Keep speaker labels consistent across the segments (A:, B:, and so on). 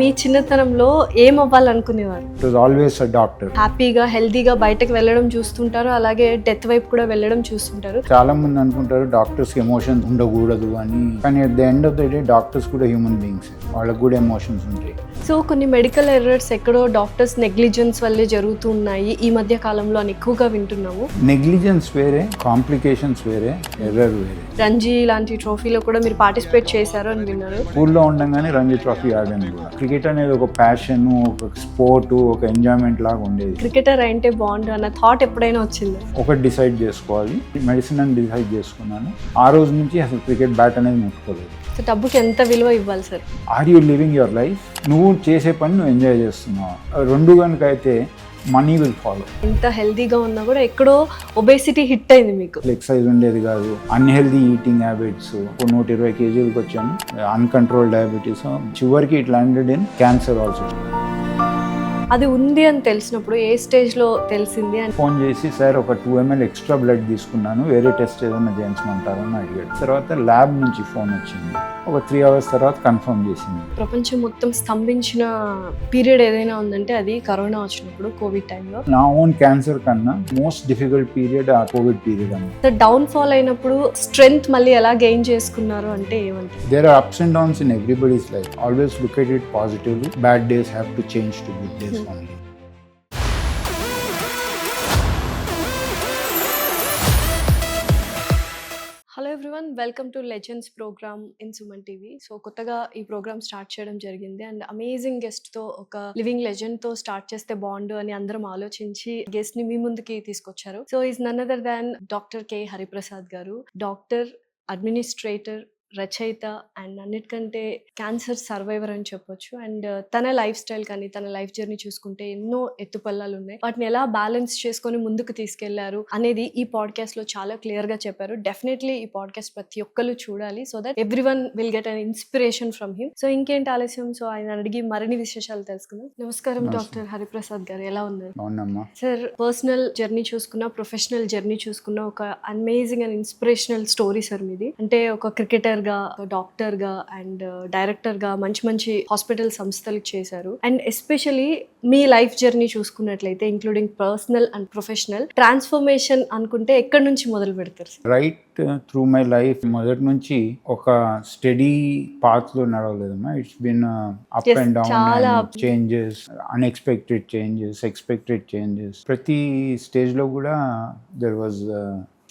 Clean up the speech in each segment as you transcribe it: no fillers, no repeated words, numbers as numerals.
A: మీ చిన్నతనంలో ఏం అవ్వాలనుకునేవారు?
B: It was always a doctor.
A: హ్యాపీగా హెల్తీగా బయటకు వెళ్ళడం చూస్తుంటారు, అలాగే డెత్ వైపు కూడా వెళ్ళడం చూస్తుంటారు.
B: చాలా మంది అనుకుంటారు డాక్టర్స్ కి ఎమోషన్స్ ఉండకూడదు అని, కానీ at the end of the day doctors కూడా హ్యూమన్ బీయింగ్స్, వాళ్ళకి కూడా ఎమోషన్స్ ఉంటాయి.
A: సో కొన్ని మెడికల్ ఎర్రర్స్ ఎక్కడో డాక్టర్స్ నెగ్లిజెన్స్ వల్లే జరుగుతూ ఉన్నాయి ఈ మధ్య కాలంలో అని ఎక్కువగా వింటున్నాము.
B: నెగ్లిజెన్స్ వేరే, కాంప్లికేషన్స్ వేరే, ఎర్రర్ వేరే.
A: రంజీ లాంటి ట్రోఫీలో కూడా మీరు పార్టిసిపేట్ చేశారు అని విన్నారు.
B: స్కూల్లో ఉండగానే రంజీ ట్రోఫీ ఆడాను కూడా. క్రికెట్ అనేది ఒక ప్యాషన్, ఒక స్పోర్ట్, ఒక ఎంజాయ్మెంట్ లాగా ఉండేది.
A: క్రికెటర్ అంటే బాగుండు అన్న థాట్ ఎప్పుడైనా వచ్చింది?
B: ఒకటి డిసైడ్ చేసుకోవాలి, మెడిసిన్ అని డిసైడ్ చేసుకున్నాను. ఆ రోజు నుంచి అసలు క్రికెట్ బ్యాట్ అనేది ముట్టుకోలేదు.
A: సో డబ్బుకి ఎంత విలువ ఇవ్వాలి sir?
B: Are you living your life? నువ్వు చేసే పని నువ్వు ఎంజాయ్ చేస్తున్నావు. రెండు కనుక అయితే మనీ విల్ ఫాలో.
A: ఎంత హెల్తీగా ఉన్నా కూడా ఎక్కడో ఒబేసిటీ హిట్ అయింది మీకు.
B: ఎక్సర్సైజ్ ఉండేది కాదు, అన్హెల్దీ ఈటింగ్ హ్యాబిట్స్, 120 కేజీలకు వచ్చాను, అన్కంట్రోల్ డయాబెటీస్, చివరికి it landed in cancer also.
A: అది ఉంది అని తెలిసినప్పుడు ఏ స్టేజ్లో తెలిసింది? అని
B: ఫోన్ చేసి సార్ ఒక 2 ml ఎక్స్ట్రా బ్లడ్ తీసుకున్నాను, వేరే టెస్ట్ ఏదైనా చేయించమంటారని అడిగాడు. తర్వాత ల్యాబ్ నుంచి ఫోన్ వచ్చింది, ఒక 3 hours తర్వాత కన్ఫర్మ్ చేసింది.
A: ప్రపంచం మొత్తం స్తంభించిన పీరియడ్ ఏదైనా ఉందంటే అది కరోనా వచ్చినప్పుడు, కోవిడ్ టైంలో.
B: నా ఓన్ క్యాన్సర్ కన్నా మోస్ట్ డిఫికల్ట్ పీరియడ్ ఆ కోవిడ్ పీరియడ్ అన్న.
A: డౌన్ ఫాల్ అయినప్పుడు స్ట్రెంగ్త్ మళ్ళీ ఎలా గెయిన్ చేసుకున్నారు అంటే ఏమంటారు?
B: There are ups and downs in everybody's life. Always look at it positively. Bad days have to change to good days only.
A: Hello everyone, welcome to legends program in Suman TV. So కొత్తగా ఈ programme start చేయడం జరిగింది and amazing గెస్ట్తో, ఒక living లెజెండ్తో start చేస్తే బాగుండు అని అందరం ఆలోచించి గెస్ట్ని మీ ముందుకి తీసుకొచ్చారు. So is none other than doctor K Hariprasad garu. Doctor, administrator, రచయిత అండ్ అన్నిటికంటే క్యాన్సర్ సర్వైవర్ అని చెప్పొచ్చు. అండ్ తన లైఫ్ స్టైల్ కానీ తన లైఫ్ జర్నీ చూసుకుంటే ఎన్నో ఎత్తుపల్లాలు ఉన్నాయి. వాటిని ఎలా బ్యాలెన్స్ చేసుకొని ముందుకు తీసుకెళ్లారు అనేది ఈ పాడ్కాస్ట్ లో చాలా క్లియర్ గా చెప్పారు. డెఫినెట్లీ ఈ పాడ్కాస్ట్ ప్రతి ఒక్కరు చూడాలి, so that everyone will get an inspiration from him. So ఇంకేంటి ఆలస్యం, సో ఆయన అడిగి మరిన్ని విశేషాలు తెలుసుకుందాం. నమస్కారం డాక్టర్ హరిప్రసాద్ గారు, ఎలా ఉన్నారు? సార్, పర్సనల్ జర్నీ చూసుకున్నా, ప్రొఫెషనల్ జర్నీ చూసుకున్నా, ఒక amazing and inspirational story sir మీది. అంటే ఒక క్రికెటర్ గా, డాక్టర్ గా అండ్ డైరెక్టర్ గా మంచి మంచి హాస్పిటల్ సంస్థలకు చేశారు. అండ్ ఎస్పెషలీ మీ లైఫ్ జర్నీ చూసుకున్నట్లయితే including personal and professional transformation అనుకుంటే ఎక్కడి నుంచి మొదలు పెడతారు?
B: రైట్ త్రూ మై లైఫ్ మొదటి నుంచి ఒక స్టడీ పాత్ లో నడవలేదమ్మా. It's been up and down, changes, unexpected changes, expected changes. ప్రతి స్టేజ్ లో కూడా there was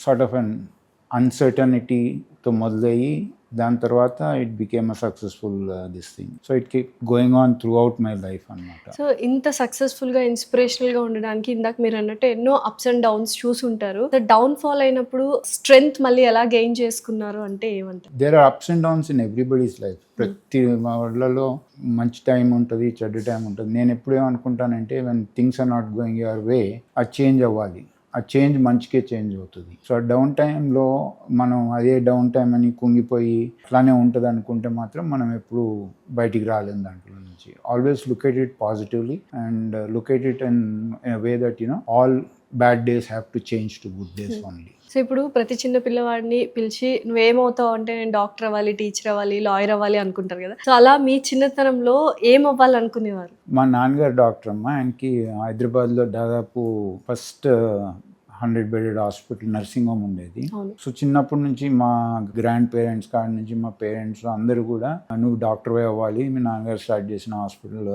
B: sort of un uncertainty తో మొదలయ్యి దాని తర్వాత it became a successful this thing. So it keep going on throughout my life అన్నమాట.
A: సో ఇంత సక్సెస్ఫుల్ గా, ఇన్స్పిరేషనల్ గా ఉండడానికి ఇందాక మీరు అన్నట్టు ఎన్నో అప్స్ అండ్ డౌన్స్ చూసుంటారు. డౌన్ ఫాల్ అయినప్పుడు స్ట్రెంగ్త్ మళ్ళీ ఎలా గెయిన్ చేసుకున్నారు అంటే ఏమంటారు?
B: There are ups and downs in everybody's life. ప్రతి వాళ్ళలో మంచి టైం ఉంటుంది, చెడ్డ టైం ఉంటుంది. నేను ఎప్పుడు ఏమనుకుంటానంటే, when things are not going your way, ఆ చేంజ్ అవ్వాలి. ఆ చేంజ్ మంచికే చేంజ్ అవుతుంది. సో ఆ డౌన్ టైంలో మనం అదే డౌన్ టైం అని కుంగిపోయి అట్లానే ఉంటుంది అనుకుంటే మాత్రం మనం ఎప్పుడు బయటికి రాలేము దాంట్లో నుంచి. Always look at it positively and look at it in way that all bad days have to change to good days only.
A: So ఇప్పుడు ప్రతి చిన్న పిల్లవాడిని పిలిచి నువ్వేమవుతావు అంటే నేను డాక్టర్ అవ్వాలి, టీచర్ అవ్వాలి, లాయర్ అవ్వాలి అనుకుంటారు కదా. సో అలా మీ చిన్నతనంలో ఏం అవ్వాలనుకునేవారు?
B: మా నాన్నగారు డాక్టర్ అమ్మ. ఆయనకి హైదరాబాద్లో దాదాపు first 100-bedded hospital, nursing home ఉండేది. సో చిన్నప్పటి నుంచి మా గ్రాండ్ పేరెంట్స్ కాడి నుంచి మా పేరెంట్స్ అందరూ కూడా నువ్వు డాక్టర్ అవ్వాలి, మీ నాన్నగారు స్టార్ట్ చేసిన హాస్పిటల్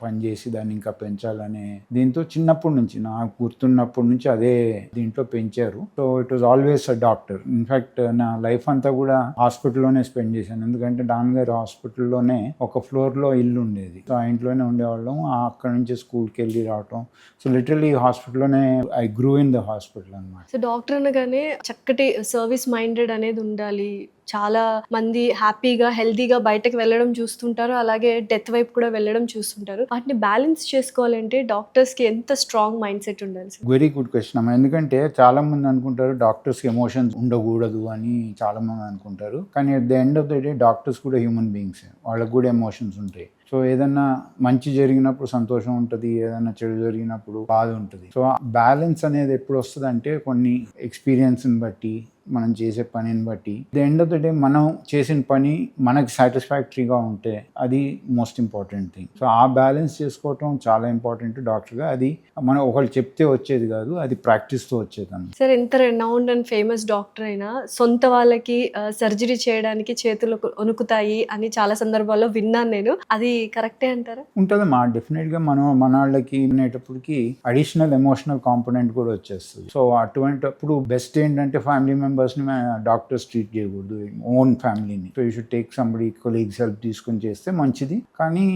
B: పనిచేసి దాన్ని ఇంకా పెంచాలనే దీంతో చిన్నప్పటి నుంచి, నాకు గుర్తున్నప్పటి నుంచి అదే దీంట్లో పెంచారు. So it was always a doctor. In fact నా లైఫ్ అంతా కూడా హాస్పిటల్లోనే స్పెండ్ చేశాను. ఎందుకంటే నాన్నగారు హాస్పిటల్లోనే ఒక ఫ్లోర్లో ఇల్లు ఉండేది. సో ఆ ఇంట్లోనే ఉండేవాళ్ళం. అక్కడ నుంచి స్కూల్కి వెళ్ళి రావటం. సో లిటరలీ హాస్పిటల్లోనే I grew in the hospital అన్నమాట.
A: సో డాక్టర్ అనగానే చక్కటి సర్వీస్ మైండెడ్ అనేది ఉండాలి. చాలా మంది హ్యాపీగా హెల్తీగా బయటకు వెళ్ళడం చూస్తుంటారు, అలాగే డెత్ వైపు కూడా వెళ్ళడం చూస్తుంటారు. వాటిని బ్యాలెన్స్ చేసుకోవాలంటే డాక్టర్స్ కి ఎంత స్ట్రాంగ్ మైండ్ సెట్ ఉండాలి?
B: వెరీ గుడ్ క్వశ్చన్ అమ్మా. ఎందుకంటే చాలా మంది అనుకుంటారు డాక్టర్స్ కి ఎమోషన్స్ ఉండకూడదు అని చాలా మంది అనుకుంటారు, కానీ at the end of the day doctors కూడా హ్యూమన్ బీయింగ్స్, వాళ్ళకి కూడా ఎమోషన్స్ ఉంటాయి. సో ఏదన్నా మంచి జరిగినప్పుడు సంతోషం ఉంటుంది, ఏదైనా చెడు జరిగినప్పుడు బాధ ఉంటుంది. సో బ్యాలెన్స్ అనేది ఎప్పుడు వస్తుంది అంటే కొన్ని ఎక్స్పీరియన్స్ని బట్టి, మనం చేసే పనిని బట్టి the end of the day మనం చేసిన పని మనకి సాటిస్ఫాక్టరీగా ఉంటే అది మోస్ట్ ఇంపార్టెంట్ థింగ్. సో ఆ బ్యాలెన్స్ చేసుకోవటం చాలా ఇంపార్టెంట్ డాక్టర్గా. అది మనం ఒకళ్ళు చెప్తే వచ్చేది కాదు, అది ప్రాక్టీస్తో వచ్చేది అన్నమాట.
A: సార్ ఎంత రెనౌండ్ అండ్ ఫేమస్ డాక్టర్ అయినా సొంత వాళ్ళకి సర్జరీ చేయడానికి చేతులు వణుకుతాయి అని చాలా సందర్భాల్లో విన్నాను నేను. అది కరెక్టే అంటారా?
B: ఉంటుందమ్మా, డెఫినెట్గా మనం మన వాళ్ళకి వినేటప్పటికి అడిషనల్ ఎమోషనల్ కాంపోనెంట్ కూడా వచ్చేస్తుంది. సో అటువంటిప్పుడు బెస్ట్ ఏంటంటే ఫ్యామిలీ మెంబర్స్ని డాక్టర్స్ ట్రీట్ చేయకూడదు, ఓన్ ఫ్యామిలీని. So you should take somebody colleagues help తీసుకుని చేస్తే మంచిది. కానీ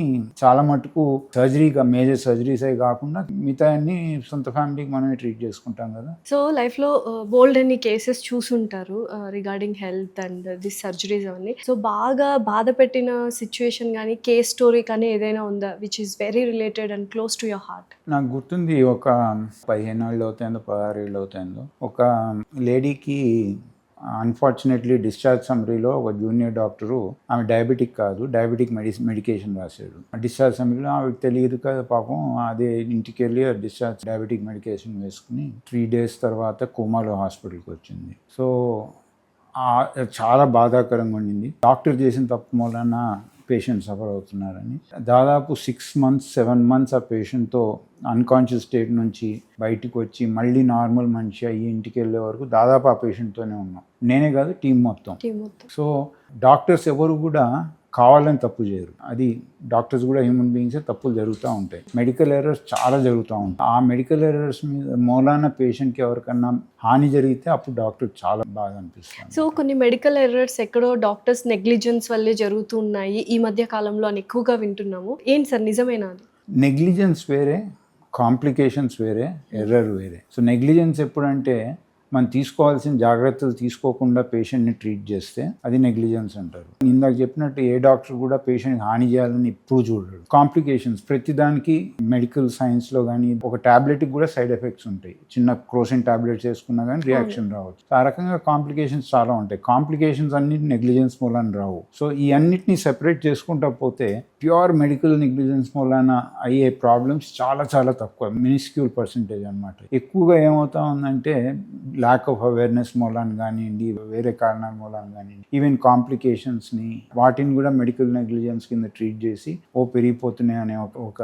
B: చాలా మటుకు సర్జరీగా మేజర్ సర్జరీస్ అవి కాకుండా మిగతా అన్ని సొంత ఫ్యామిలీకి మనమే ట్రీట్ చేసుకుంటాం కదా.
A: సో లైఫ్లో బోల్డ్ అన్ని కేసెస్ చూసుంటారు regarding health and this surgeries అవన్నీ. సో బాగా బాధ పెట్టిన సిచ్యువేషన్ కానీ కేస్ స్టోరీ కానీ ఏదైనా ఉందా which is very related and close to your heart?
B: నాకు గుర్తుంది, ఒక 15 ఏళ్ళు అవుతాయిందో 16 ఏళ్ళు అవుతాయిందో ఒక లేడీకి అన్ఫార్చునేట్లీ డిశ్చార్జ్ సమ్మరీలో ఒక జూనియర్ డాక్టరు, ఆమె డయాబెటిక్ కాదు, డయాబెటిక్ మెడికేషన్ రాశాడు. డిశ్చార్జ్ సమ్మరీలో ఆమెకు తెలియదు కదా పాపం, అదే ఇంటికి వెళ్ళి డిశ్చార్జ్ డయాబెటిక్ మెడికేషన్ వేసుకుని 3 days తర్వాత కోమాలో హాస్పిటల్కి వచ్చింది. సో చాలా బాధాకరంగా ఉండింది. డాక్టర్ చేసిన తప్పు మూలన పేషెంట్ సఫర్ అవుతున్నారని. దాదాపు 6 months 7 months ఆ పేషెంట్తో అన్కాన్షియస్ స్టేట్ నుంచి బయటికి వచ్చి మళ్ళీ నార్మల్ మనిషి అయ్యి ఇంటికి వెళ్ళే వరకు దాదాపు ఆ పేషెంట్తోనే ఉన్నాం. నేనే కాదు, టీం మొత్తం. సో డాక్టర్స్ ఎవరు కూడా కావాలని తప్పు చేయరు. అది డాక్టర్స్ కూడా హ్యూమన్ బీయింగ్సే, తప్పులు జరుగుతూ ఉంటాయి. మెడికల్ ఎర్రర్స్ చాలా జరుగుతూ ఉంటాయి. ఆ మెడికల్ ఎర్రర్స్ మీద మూలాన పేషెంట్కి ఎవరికన్నా హాని జరిగితే అప్పుడు డాక్టర్ చాలా బాగా అనిపిస్తుంది.
A: సో కొన్ని మెడికల్ ఎర్రర్స్ ఎక్కడో డాక్టర్స్ నెగ్లిజెన్స్ వల్లే జరుగుతున్నాయి ఈ మధ్య కాలంలో అని ఎక్కువగా వింటున్నాము. ఏంటి సార్, నిజమేనా అది?
B: నెగ్లిజెన్స్ వేరే, కాంప్లికేషన్స్ వేరే, ఎర్రర్ వేరే. సో నెగ్లిజెన్స్ ఎప్పుడంటే మనం తీసుకోవాల్సిన జాగ్రత్తలు తీసుకోకుండా పేషెంట్ని ట్రీట్ చేస్తే అది నెగ్లిజెన్స్ అంటారు. ఇందాక చెప్పినట్టు ఏ డాక్టర్ కూడా పేషెంట్కి హాని చేయాలని ఎప్పుడు చూడరు. కాంప్లికేషన్స్ ప్రతిదానికి మెడికల్ సైన్స్లో కానీ ఒక ట్యాబ్లెట్కి కూడా సైడ్ ఎఫెక్ట్స్ ఉంటాయి. చిన్న క్రోసిన్ ట్యాబ్లెట్స్ వేసుకున్నా కానీ రియాక్షన్ రావచ్చు. ఆ రకంగా కాంప్లికేషన్స్ చాలా ఉంటాయి. కాంప్లికేషన్స్ అన్ని నెగ్లిజెన్స్ మూలాన రావు. సో ఈ అన్నిటిని సెపరేట్ చేసుకుంటా పోతే ప్యూర్ మెడికల్ నెగ్లిజెన్స్ మూలాన అయ్యే ప్రాబ్లమ్స్ చాలా చాలా తక్కువ, మినిస్క్యూల్ పర్సెంటేజ్ అనమాట. ఎక్కువగా ఏమవుతా ఉందంటే ల్యాక్ ఆఫ్ అవేర్నెస్ మూలాన కానివ్వండి, వేరే కారణాల మూలాన కానివ్వండి, ఈవెన్ కాంప్లికేషన్స్ని వాటిని కూడా మెడికల్ నెగ్లిజెన్స్ కింద ట్రీట్ చేసి పెరిగిపోతున్నాయి అనే ఒక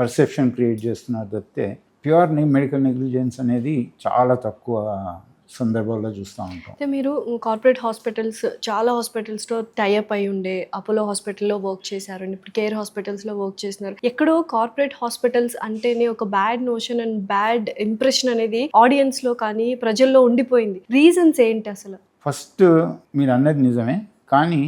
B: పర్సెప్షన్ క్రియేట్ చేస్తున్నారు తప్పితే ప్యూర్ మెడికల్ నెగ్లిజెన్స్ అనేది చాలా తక్కువ సందర్భాల్లో చూస్తూ ఉంటాం.
A: అంటే మీరు కార్పొరేట్ హాస్పిటల్స్, చాలా హాస్పిటల్స్తో టైఅప్ అయి ఉండే, అపోలో హాస్పిటల్లో వర్క్ చేశారు, ఇప్పుడు కేర్ హాస్పిటల్స్లో వర్క్ చేస్తున్నారు. ఎక్కడో కార్పొరేట్ హాస్పిటల్స్ అంటేనే ఒక bad notion and bad impression అనేది ఆడియన్స్లో కానీ ప్రజల్లో ఉండిపోయింది. రీజన్స్ ఏంటి అసలు?
B: ఫస్ట్ మీరు అన్నది నిజమే, కానీ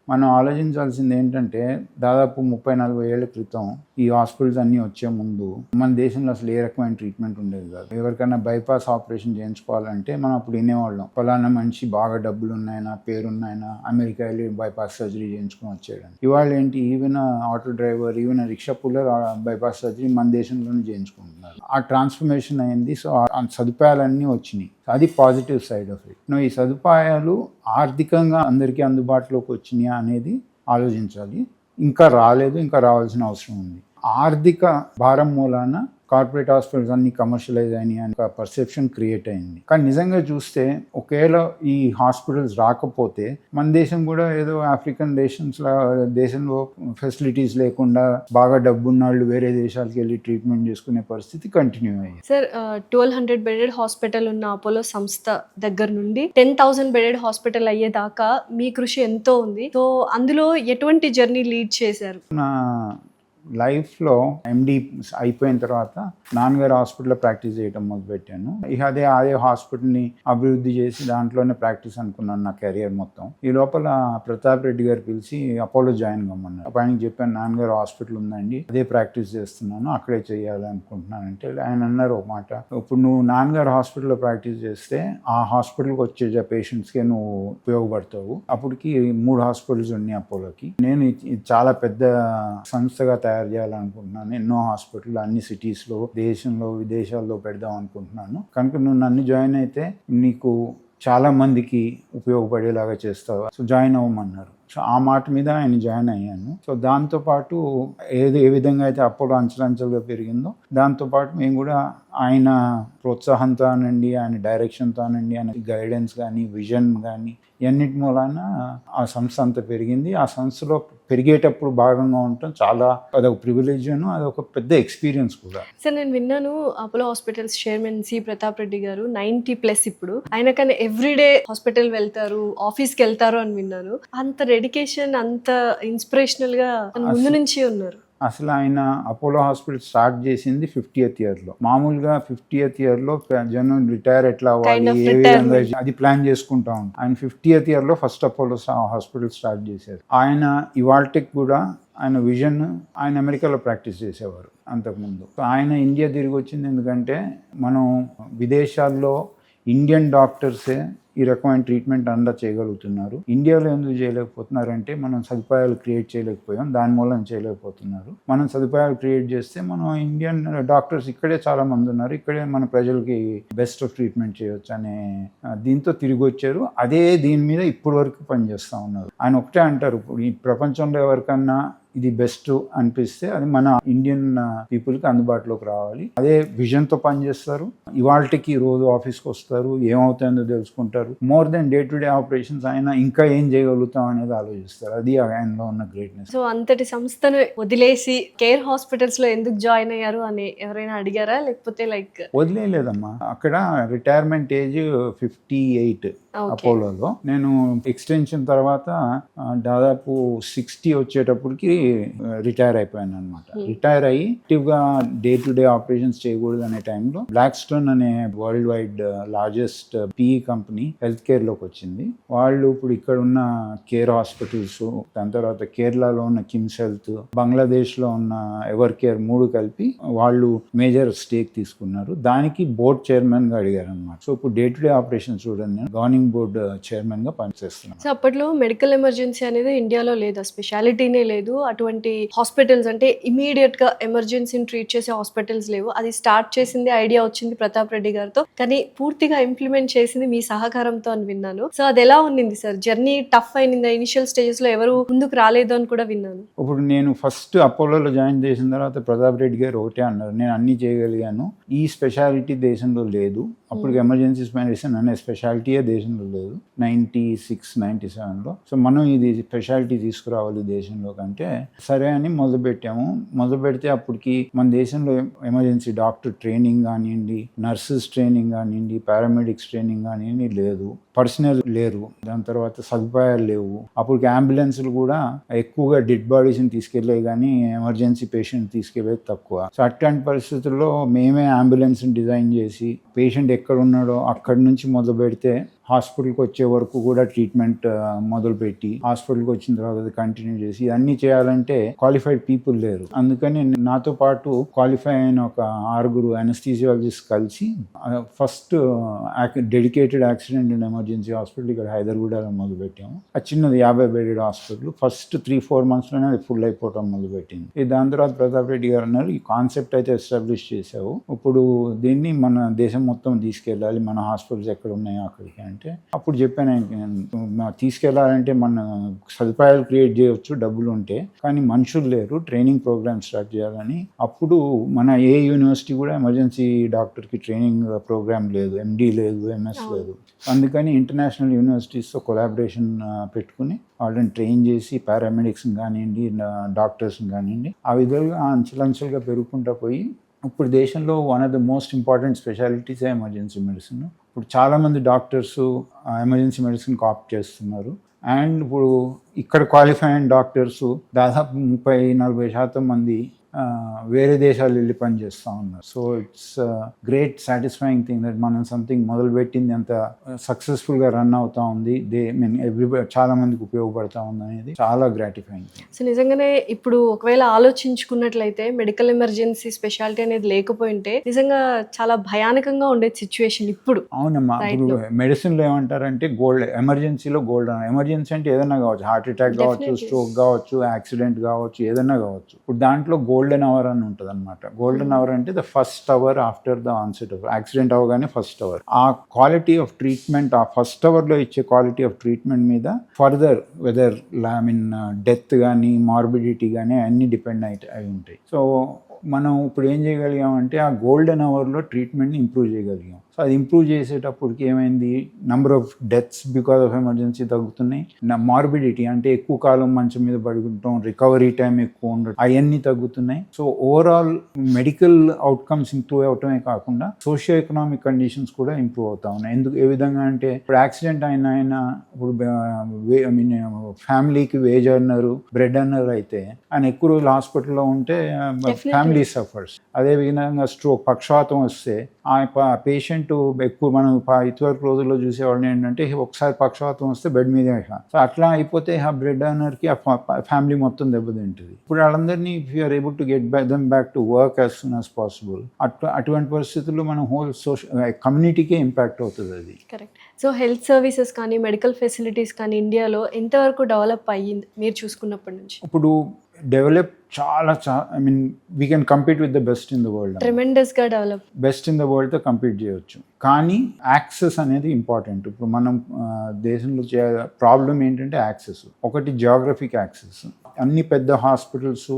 B: మనం ఆలోచించాల్సింది ఏంటంటే దాదాపు 30-40 ఏళ్ల క్రితం ఈ హాస్పిటల్స్ అన్నీ వచ్చే ముందు మన దేశంలో అసలు ఏ రకమైన ట్రీట్మెంట్ ఉండేది కాదు. ఎవరికైనా బైపాస్ ఆపరేషన్ చేయించుకోవాలంటే మనం అప్పుడు వినేవాళ్ళం, ఫలానా మనిషి బాగా డబ్బులు ఉన్నాయన, పేరున్నాయన అమెరికా వెళ్ళి బైపాస్ సర్జరీ చేయించుకుని వచ్చేయడం. ఇవాళ ఏంటి, even auto driver, even rickshaw puller bypass surgery మన దేశంలోనే చేయించుకుంటున్నారు. ఆ ట్రాన్స్ఫర్మేషన్ అయింది. సో ఆ సదుపాయాలన్నీ వచ్చినాయి. అది పాజిటివ్ సైడ్ ఆఫ్ ఇట్. ఈ సదుపాయాలు ఆర్థికంగా అందరికీ అందుబాటులోకి వచ్చినాయా అనేది ఆలోచించాలి. ఇంకా రాలేదు, ఇంకా రావాల్సిన అవసరం ఉంది. ఆర్థిక భారం మూలాన కార్పొరేట్ హాస్పిటల్స్ అన్ని కమర్షియలైజ్ అయినాయి అని ఒక పర్సెప్షన్ క్రియేట్ అయింది. కానీ నిజంగా చూస్తే ఒకవేళ ఈ హాస్పిటల్స్ రాకపోతే మన దేశం కూడా ఏదో ఆఫ్రికన్ దేశంలో ఫెసిలిటీస్ లేకుండా బాగా డబ్బున్న వాళ్ళు వేరే దేశాలకు వెళ్ళి ట్రీట్మెంట్ చేసుకునే పరిస్థితి కంటిన్యూ అయ్యింది.
A: సార్ 1200 బెడెడ్ హాస్పిటల్ ఉన్న అపోలో సంస్థ దగ్గర నుండి 10,000 బెడెడ్ హాస్పిటల్ అయ్యేదాకా మీ కృషి ఎంతో ఉంది. సో అందులో ఎటువంటి జర్నీ లీడ్ చేశారు?
B: నా లైఫ్లో ఎండి అయిపోయిన తర్వాత నాన్నగారు హాస్పిటల్లో ప్రాక్టీస్ చేయడం మొదలుపెట్టాను. ఇక అదే హాస్పిటల్ని అభివృద్ధి చేసి దాంట్లోనే ప్రాక్టీస్ అనుకున్నాను నా కెరియర్ మొత్తం. ఈ లోపల ప్రతాప్ రెడ్డి గారు పిలిచి అపోలో జాయిన్ కమ్మన్నారు. ఆయనకి చెప్పాను, నాన్నగారు హాస్పిటల్ ఉందండి, అదే ప్రాక్టీస్ చేస్తున్నాను, అక్కడే చేయాలి అనుకుంటున్నాను అంటే ఆయన అన్నారు ఒక మాట, ఇప్పుడు నువ్వు నాన్నగారు హాస్పిటల్లో ప్రాక్టీస్ చేస్తే ఆ హాస్పిటల్కి వచ్చే పేషెంట్స్కే నువ్వు ఉపయోగపడతావు. అప్పటికి 3 హాస్పిటల్స్ ఉన్నాయి అపోలోకి. నేను ఇది చాలా పెద్ద సంస్థగా తయారు చేయాలనుకుంటున్నాను. ఎన్నో హాస్పిటల్ అన్ని సిటీస్లో, దేశంలో, విదేశాల్లో పెడదాం అనుకుంటున్నాను. కనుక నువ్వు నన్ను జాయిన్ అయితే నీకు చాలా మందికి ఉపయోగపడేలాగా చేస్తావా, సో జాయిన్ అవ్వమన్నారు. సో ఆ మాట మీద ఆయన జాయిన్ అయ్యాను. సో దాంతోపాటు ఏ విధంగా అయితే అపోలో అంచెలంచెలుగా పెరిగిందో దాంతోపాటు మేము కూడా ఆయన ప్రోత్సాహంతో అనండి, ఆయన డైరెక్షన్తో అనండి, ఆయన గైడెన్స్ కానీ విజన్ కానీ ఇవన్నిటి మూలాన ఆ సంస్థ అంత పెరిగింది. ఆ సంస్థలో పెరిగేటప్పుడు భాగంగా ఉండటం చాలా అదొక ప్రివిలేజ్, అదొక పెద్ద ఎక్స్పీరియన్స్ కూడా.
A: సార్ నేను విన్నాను Apollo hospitals chairman C Pratap Reddy garu 90+ ఇప్పుడు ఆయన కానీ ఎవ్రీడే హాస్పిటల్ వెళ్తారు, ఆఫీస్కి వెళ్తారు అని విన్నాను. అంత డెడికేషన్, అంత ఇన్స్పిరేషనల్ గా ముందు నుంచి ఉన్నారు.
B: అసలు ఆయన అపోలో హాస్పిటల్ స్టార్ట్ చేసింది 50th ఇయర్లో. మామూలుగా 50th ఇయర్లో జనం రిటైర్ ఎట్లా అవ్వాలి, ఏ విధంగా అది ప్లాన్ చేసుకుంటా ఉంటాం. ఆయన 50th ఇయర్లో ఫస్ట్ అపోలో హాస్పిటల్ స్టార్ట్ చేశారు. ఆయన ఇవాల్టికి కూడా ఆయన విజన్, ఆయన అమెరికాలో ప్రాక్టీస్ చేసేవారు అంతకుముందు. ఆయన ఇండియా తిరిగి వచ్చింది ఎందుకంటే మనం విదేశాల్లో ఇండియన్ డాక్టర్సే ఈ రకమైన ట్రీట్మెంట్ అంతా చేయగలుగుతున్నారు. ఇండియాలో ఎందుకు చేయలేకపోతున్నారంటే మనం సదుపాయాలు క్రియేట్ చేయలేకపోయాం, దాని మూలం చేయలేకపోతున్నారు. మనం సదుపాయాలు క్రియేట్ చేస్తే మనం ఇండియన్ డాక్టర్స్ ఇక్కడే చాలా మంది ఉన్నారు, ఇక్కడే మన ప్రజలకి బెస్ట్ ఆఫ్ ట్రీట్మెంట్ చేయొచ్చు అనే దీంతో తిరిగి వచ్చారు. అదే దీని మీద ఇప్పటి వరకు పనిచేస్తూ ఉన్నారు. ఆయన ఒకటే అంటారు, ఇప్పుడు ఈ ప్రపంచంలో ఎవరికన్నా ఇది బెస్ట్ అనిపిస్తే అది మన ఇండియన్ పీపుల్కి అందుబాటులోకి రావాలి. అదే విజన్తో పనిచేస్తారు. ఇవాళకి రోజు ఆఫీస్కి వస్తారు, ఏమవుతుందో తెలుసుకుంటారు. More than day to day operations ఆయన ఇంకా ఏం చేయగలుగుతాం అనేది ఆలోచిస్తారు. అది ఆయనలో ఉన్న గ్రేట్నెస్.
A: సో అంతటి సంస్థను వదిలేసి కేర్ హాస్పిటల్స్ లో ఎందుకు జాయిన్ అయ్యారు అని ఎవరైనా అడిగారా, లేకపోతే లైక్?
B: వదిలేదమ్మా. అక్కడ రిటైర్మెంట్ ఏజ్ 58 అపోలోలో. నేను ఎక్స్టెన్షన్ తర్వాత దాదాపు 60 వచ్చేటప్పటికి రిటైర్ అయిపోయాను అనమాట. రిటైర్ అయ్యి యాక్టివ్గా డే టు డే ఆపరేషన్స్ చేయకూడదు అనే టైంలో బ్లాక్ స్టోన్ అనే world wide largest PE company health కేర్లోకి వచ్చింది. వాళ్ళు ఇప్పుడు ఇక్కడ ఉన్న కేర్ హాస్పిటల్స్, దాని తర్వాత కేరళలో ఉన్న కిమ్స్ హెల్త్, బంగ్లాదేశ్లో ఉన్న ఎవర్ కేర్ 3 కలిపి వాళ్ళు మేజర్ స్టేక్ తీసుకున్నారు. దానికి బోర్డ్ చైర్మన్గా అడిగారు అనమాట. సో ఇప్పుడు డే టు డే ఆపరేషన్స్ చూడండి, నేను గవర్నింగ్ బోర్డ్ చైర్మన్గా పనిచేస్తున్నాను.
A: సో అప్పట్లో మెడికల్ ఎమర్జెన్సీ అనేది ఇండియాలో లేదు, స్పెషాలిటీనే లేదు. అటువంటి హాస్పిటల్స్ అంటే ఇమీడియట్ గా ఎమర్జెన్సీని ట్రీట్ చేసే హాస్పిటల్స్ లేవు. అది స్టార్ట్ చేసింది, ఐడియా వచ్చింది ప్రతాప్ రెడ్డి గారితో, కానీ పూర్తిగా ఇంప్లిమెంట్ చేసింది మీ సహకారంతో అని విన్నాను. సో అది ఎలా ఉన్నింది సార్? జర్నీ టఫ్ అయింది, ఇనిషియల్ స్టేజెస్ లో ఎవరు ముందుకు రాలేదు అని కూడా విన్నాను.
B: ఇప్పుడు నేను ఫస్ట్ అపోలోలో జాయిన్ చేసిన తర్వాత ప్రతాప్ రెడ్డి గారు ఒకటే అన్నారు, నేను అన్ని చేయగలిగాను, ఈ స్పెషాలిటీ దేశంలో లేదు. అప్పుడు ఎమర్జెన్సీ మెడిసిన్ అనే స్పెషాలిటీయే దేశంలో లేదు 96, 97లో. సో మనం ఇది స్పెషాలిటీ తీసుకురావాలి దేశంలో కంటే సరే అని మొదలుపెట్టాము. మొదలు పెడితే అప్పటికి మన దేశంలో ఎమర్జెన్సీ డాక్టర్ ట్రైనింగ్ కానివ్వండి, నర్సెస్ ట్రైనింగ్ కానివ్వండి, పారామెడిక్స్ ట్రైనింగ్ కానివ్వండి లేదు, పర్సనల్ లేరు, దాని తర్వాత సదుపాయాలు లేవు. అప్పటికి అంబులెన్స్లు కూడా ఎక్కువగా డెడ్ బాడీస్ని తీసుకెళ్లే కానీ ఎమర్జెన్సీ పేషెంట్ తీసుకెళ్లేది తక్కువ. సో అట్లాంటి పరిస్థితుల్లో మేమే అంబులెన్స్ని డిజైన్ చేసి పేషెంట్ ఎక్కడ ఉన్నాడో అక్కడి నుంచి మొదలు పెడితే హాస్పిటల్కి వచ్చే వరకు కూడా ట్రీట్మెంట్ మొదలుపెట్టి హాస్పిటల్కి వచ్చిన తర్వాత అది కంటిన్యూ చేసి ఇవన్నీ చేయాలంటే క్వాలిఫైడ్ పీపుల్ లేరు. అందుకని నాతో పాటు క్వాలిఫై అయిన ఒక 6 అనస్థీసియాలజిస్ట్ కలిసి first dedicated accident and emergency hospital ఇక్కడ హైదరాబాద్లో మొదలుపెట్టాము. అది చిన్నది 50 బెడెడ్ హాస్పిటల్. ఫస్ట్ 3-4 monthsలోనే అది ఫుల్ అయిపోవటం మొదలుపెట్టింది. దాని తర్వాత ప్రతాప్ రెడ్డి గారు అన్నారు, ఈ కాన్సెప్ట్ అయితే ఎస్టాబ్లిష్ చేసావు, ఇప్పుడు దీన్ని మన దేశం మొత్తం తీసుకెళ్ళాలి, మన హాస్పిటల్స్ ఎక్కడ ఉన్నాయో అక్కడికి అంటే అప్పుడు చెప్పాను తీసుకెళ్లాలంటే మన సదుపాయాలు క్రియేట్ చేయవచ్చు డబ్బులు ఉంటే, కానీ మనుషులు లేరు, ట్రైనింగ్ ప్రోగ్రామ్ స్టార్ట్ చేయాలని. అప్పుడు మన ఏ యూనివర్సిటీ కూడా ఎమర్జెన్సీ డాక్టర్కి ట్రైనింగ్ ప్రోగ్రామ్ లేదు, MD లేదు, MS లేదు. అందుకని ఇంటర్నేషనల్ యూనివర్సిటీస్తో కొలాబరేషన్ పెట్టుకుని వాళ్ళని ట్రైన్ చేసి పారామెడిక్స్ని కానివ్వండి, డాక్టర్స్ని కానివ్వండి, ఆ విధంగా అంచెలంచెలుగా పెరుగుకుంటూ పోయి ఇప్పుడు దేశంలో one of the most important స్పెషాలిటీసే ఎమర్జెన్సీ మెడిసిన్. ఇప్పుడు చాలామంది డాక్టర్స్ ఎమర్జెన్సీ మెడిసిన్కి ఆప్ట్ చేస్తున్నారు. అండ్ ఇప్పుడు ఇక్కడ క్వాలిఫై అయిన డాక్టర్స్ దాదాపు 30-40% మంది వేరే దేశాలు వెళ్ళి పని చేస్తూ ఉన్నారు. So it's great satisfying thing that మనం సంథింగ్ మొదలుపెట్టింది అంత సక్సెస్ఫుల్గా రన్ అవుతా ఉంది, ఎవ్రీబడి చాలా మందికి ఉపయోగపడతా ఉంది అనేది చాలా గ్రాటిఫైయింగ్.
A: సో నిజంగానే ఇప్పుడు ఒకవేళ ఆలోచించుకున్నట్లయితే మెడికల్ ఎమర్జెన్సీ స్పెషాలిటీ అనేది లేకపోయింటే నిజంగా చాలా భయానకంగా ఉండేది సిచ్యువేషన్ ఇప్పుడు.
B: అవునమ్మా. ఇప్పుడు మెడిసిన్లో ఏమంటారంటే గోల్డ్, ఎమర్జెన్సీలో గోల్డ్. ఎమర్జెన్సీ అంటే ఏదైనా కావచ్చు, హార్ట్ అటాక్ కావచ్చు, స్ట్రోక్ కావచ్చు, యాక్సిడెంట్ కావచ్చు, ఏదైనా కావచ్చు. ఇప్పుడు దాంట్లో గోల్డ్ గోల్డెన్ అవర్ అని ఉంటుంది అనమాట. గోల్డెన్ అవర్ అంటే the first hour after the onset of accident అవగానే ఫస్ట్ అవర్. ఆ క్వాలిటీ ఆఫ్ ట్రీట్మెంట్, ఆ ఫస్ట్ అవర్లో ఇచ్చే క్వాలిటీ ఆఫ్ ట్రీట్మెంట్ మీద ఫర్దర్ వెదర్ డెత్ కానీ మార్బిడిటీ కానీ అన్నీ డిపెండ్ అయి ఉంటాయి. సో మనం ఇప్పుడు ఏం చేయగలిగామంటే ఆ గోల్డెన్ అవర్లో ట్రీట్మెంట్ని ఇంప్రూవ్ చేయగలిగాం. సో అది ఇంప్రూవ్ చేసేటప్పటికి ఏమైంది, number of deaths because of emergency తగ్గుతున్నాయి, మార్బిడిటీ అంటే ఎక్కువ కాలం మంచం మీద పడుకుంటాం, రికవరీ టైం ఎక్కువ ఉండడం, అవన్నీ తగ్గుతున్నాయి. So overall medical outcomes improve అవటమే కాకుండా సోషియో ఎకనామిక్ కండిషన్స్ కూడా ఇంప్రూవ్ అవుతా ఉన్నాయి. ఎందుకు ఏ విధంగా అంటే ఇప్పుడు యాక్సిడెంట్ అయిన ఇప్పుడు ఫ్యామిలీకి వేజ్ అర్నర్, బ్రెడ్ అర్నర్ అయితే ఆయన ఎక్కువ రోజులు హాస్పిటల్లో ఉంటే ఫ్యామిలీ సఫర్స్. అదే విధంగా స్ట్రోక్, పక్షవాతం వస్తే ఆ పేషెంట్ ఎక్కువ మనం ఇదివరకు రోజుల్లో చూసేవాళ్ళని ఏంటంటే ఒకసారి పక్షవాతం వస్తే బెడ్ మీదే. సో అట్లా అయిపోతే ఆ బ్రెడ్ అర్నర్కి ఆ ఫ్యామిలీ మొత్తం దెబ్బతింటుంది. ఇప్పుడు వాళ్ళందరినీ if you're able to get them back to work as soon as possible, అటువంటి పరిస్థితుల్లో మనం హోల్ కమ్యూనిటీకే ఇంపాక్ట్ అవుతుంది అది.
A: కరెక్ట్. సో హెల్త్ సర్వీసెస్ కానీ మెడికల్ ఫెసిలిటీస్ కానీ ఇండియాలో ఎంతవరకు డెవలప్ అయ్యింది మీరు చూసుకున్నప్పటి నుంచి?
B: ఇప్పుడు డెవలప్ చాలా I mean we can compete with the best in the world.
A: ట్రెమెండస్గా డెవలప్,
B: బెస్ట్ ఇన్ ద వరల్డ్తో కంపీట్ చేయొచ్చు. కానీ యాక్సెస్ అనేది ఇంపార్టెంట్. ఇప్పుడు మనం దేశంలో ప్రాబ్లం ఏంటంటే యాక్సెస్. ఒకటి జియోగ్రఫిక్ యాక్సెస్. అన్ని పెద్ద హాస్పిటల్స్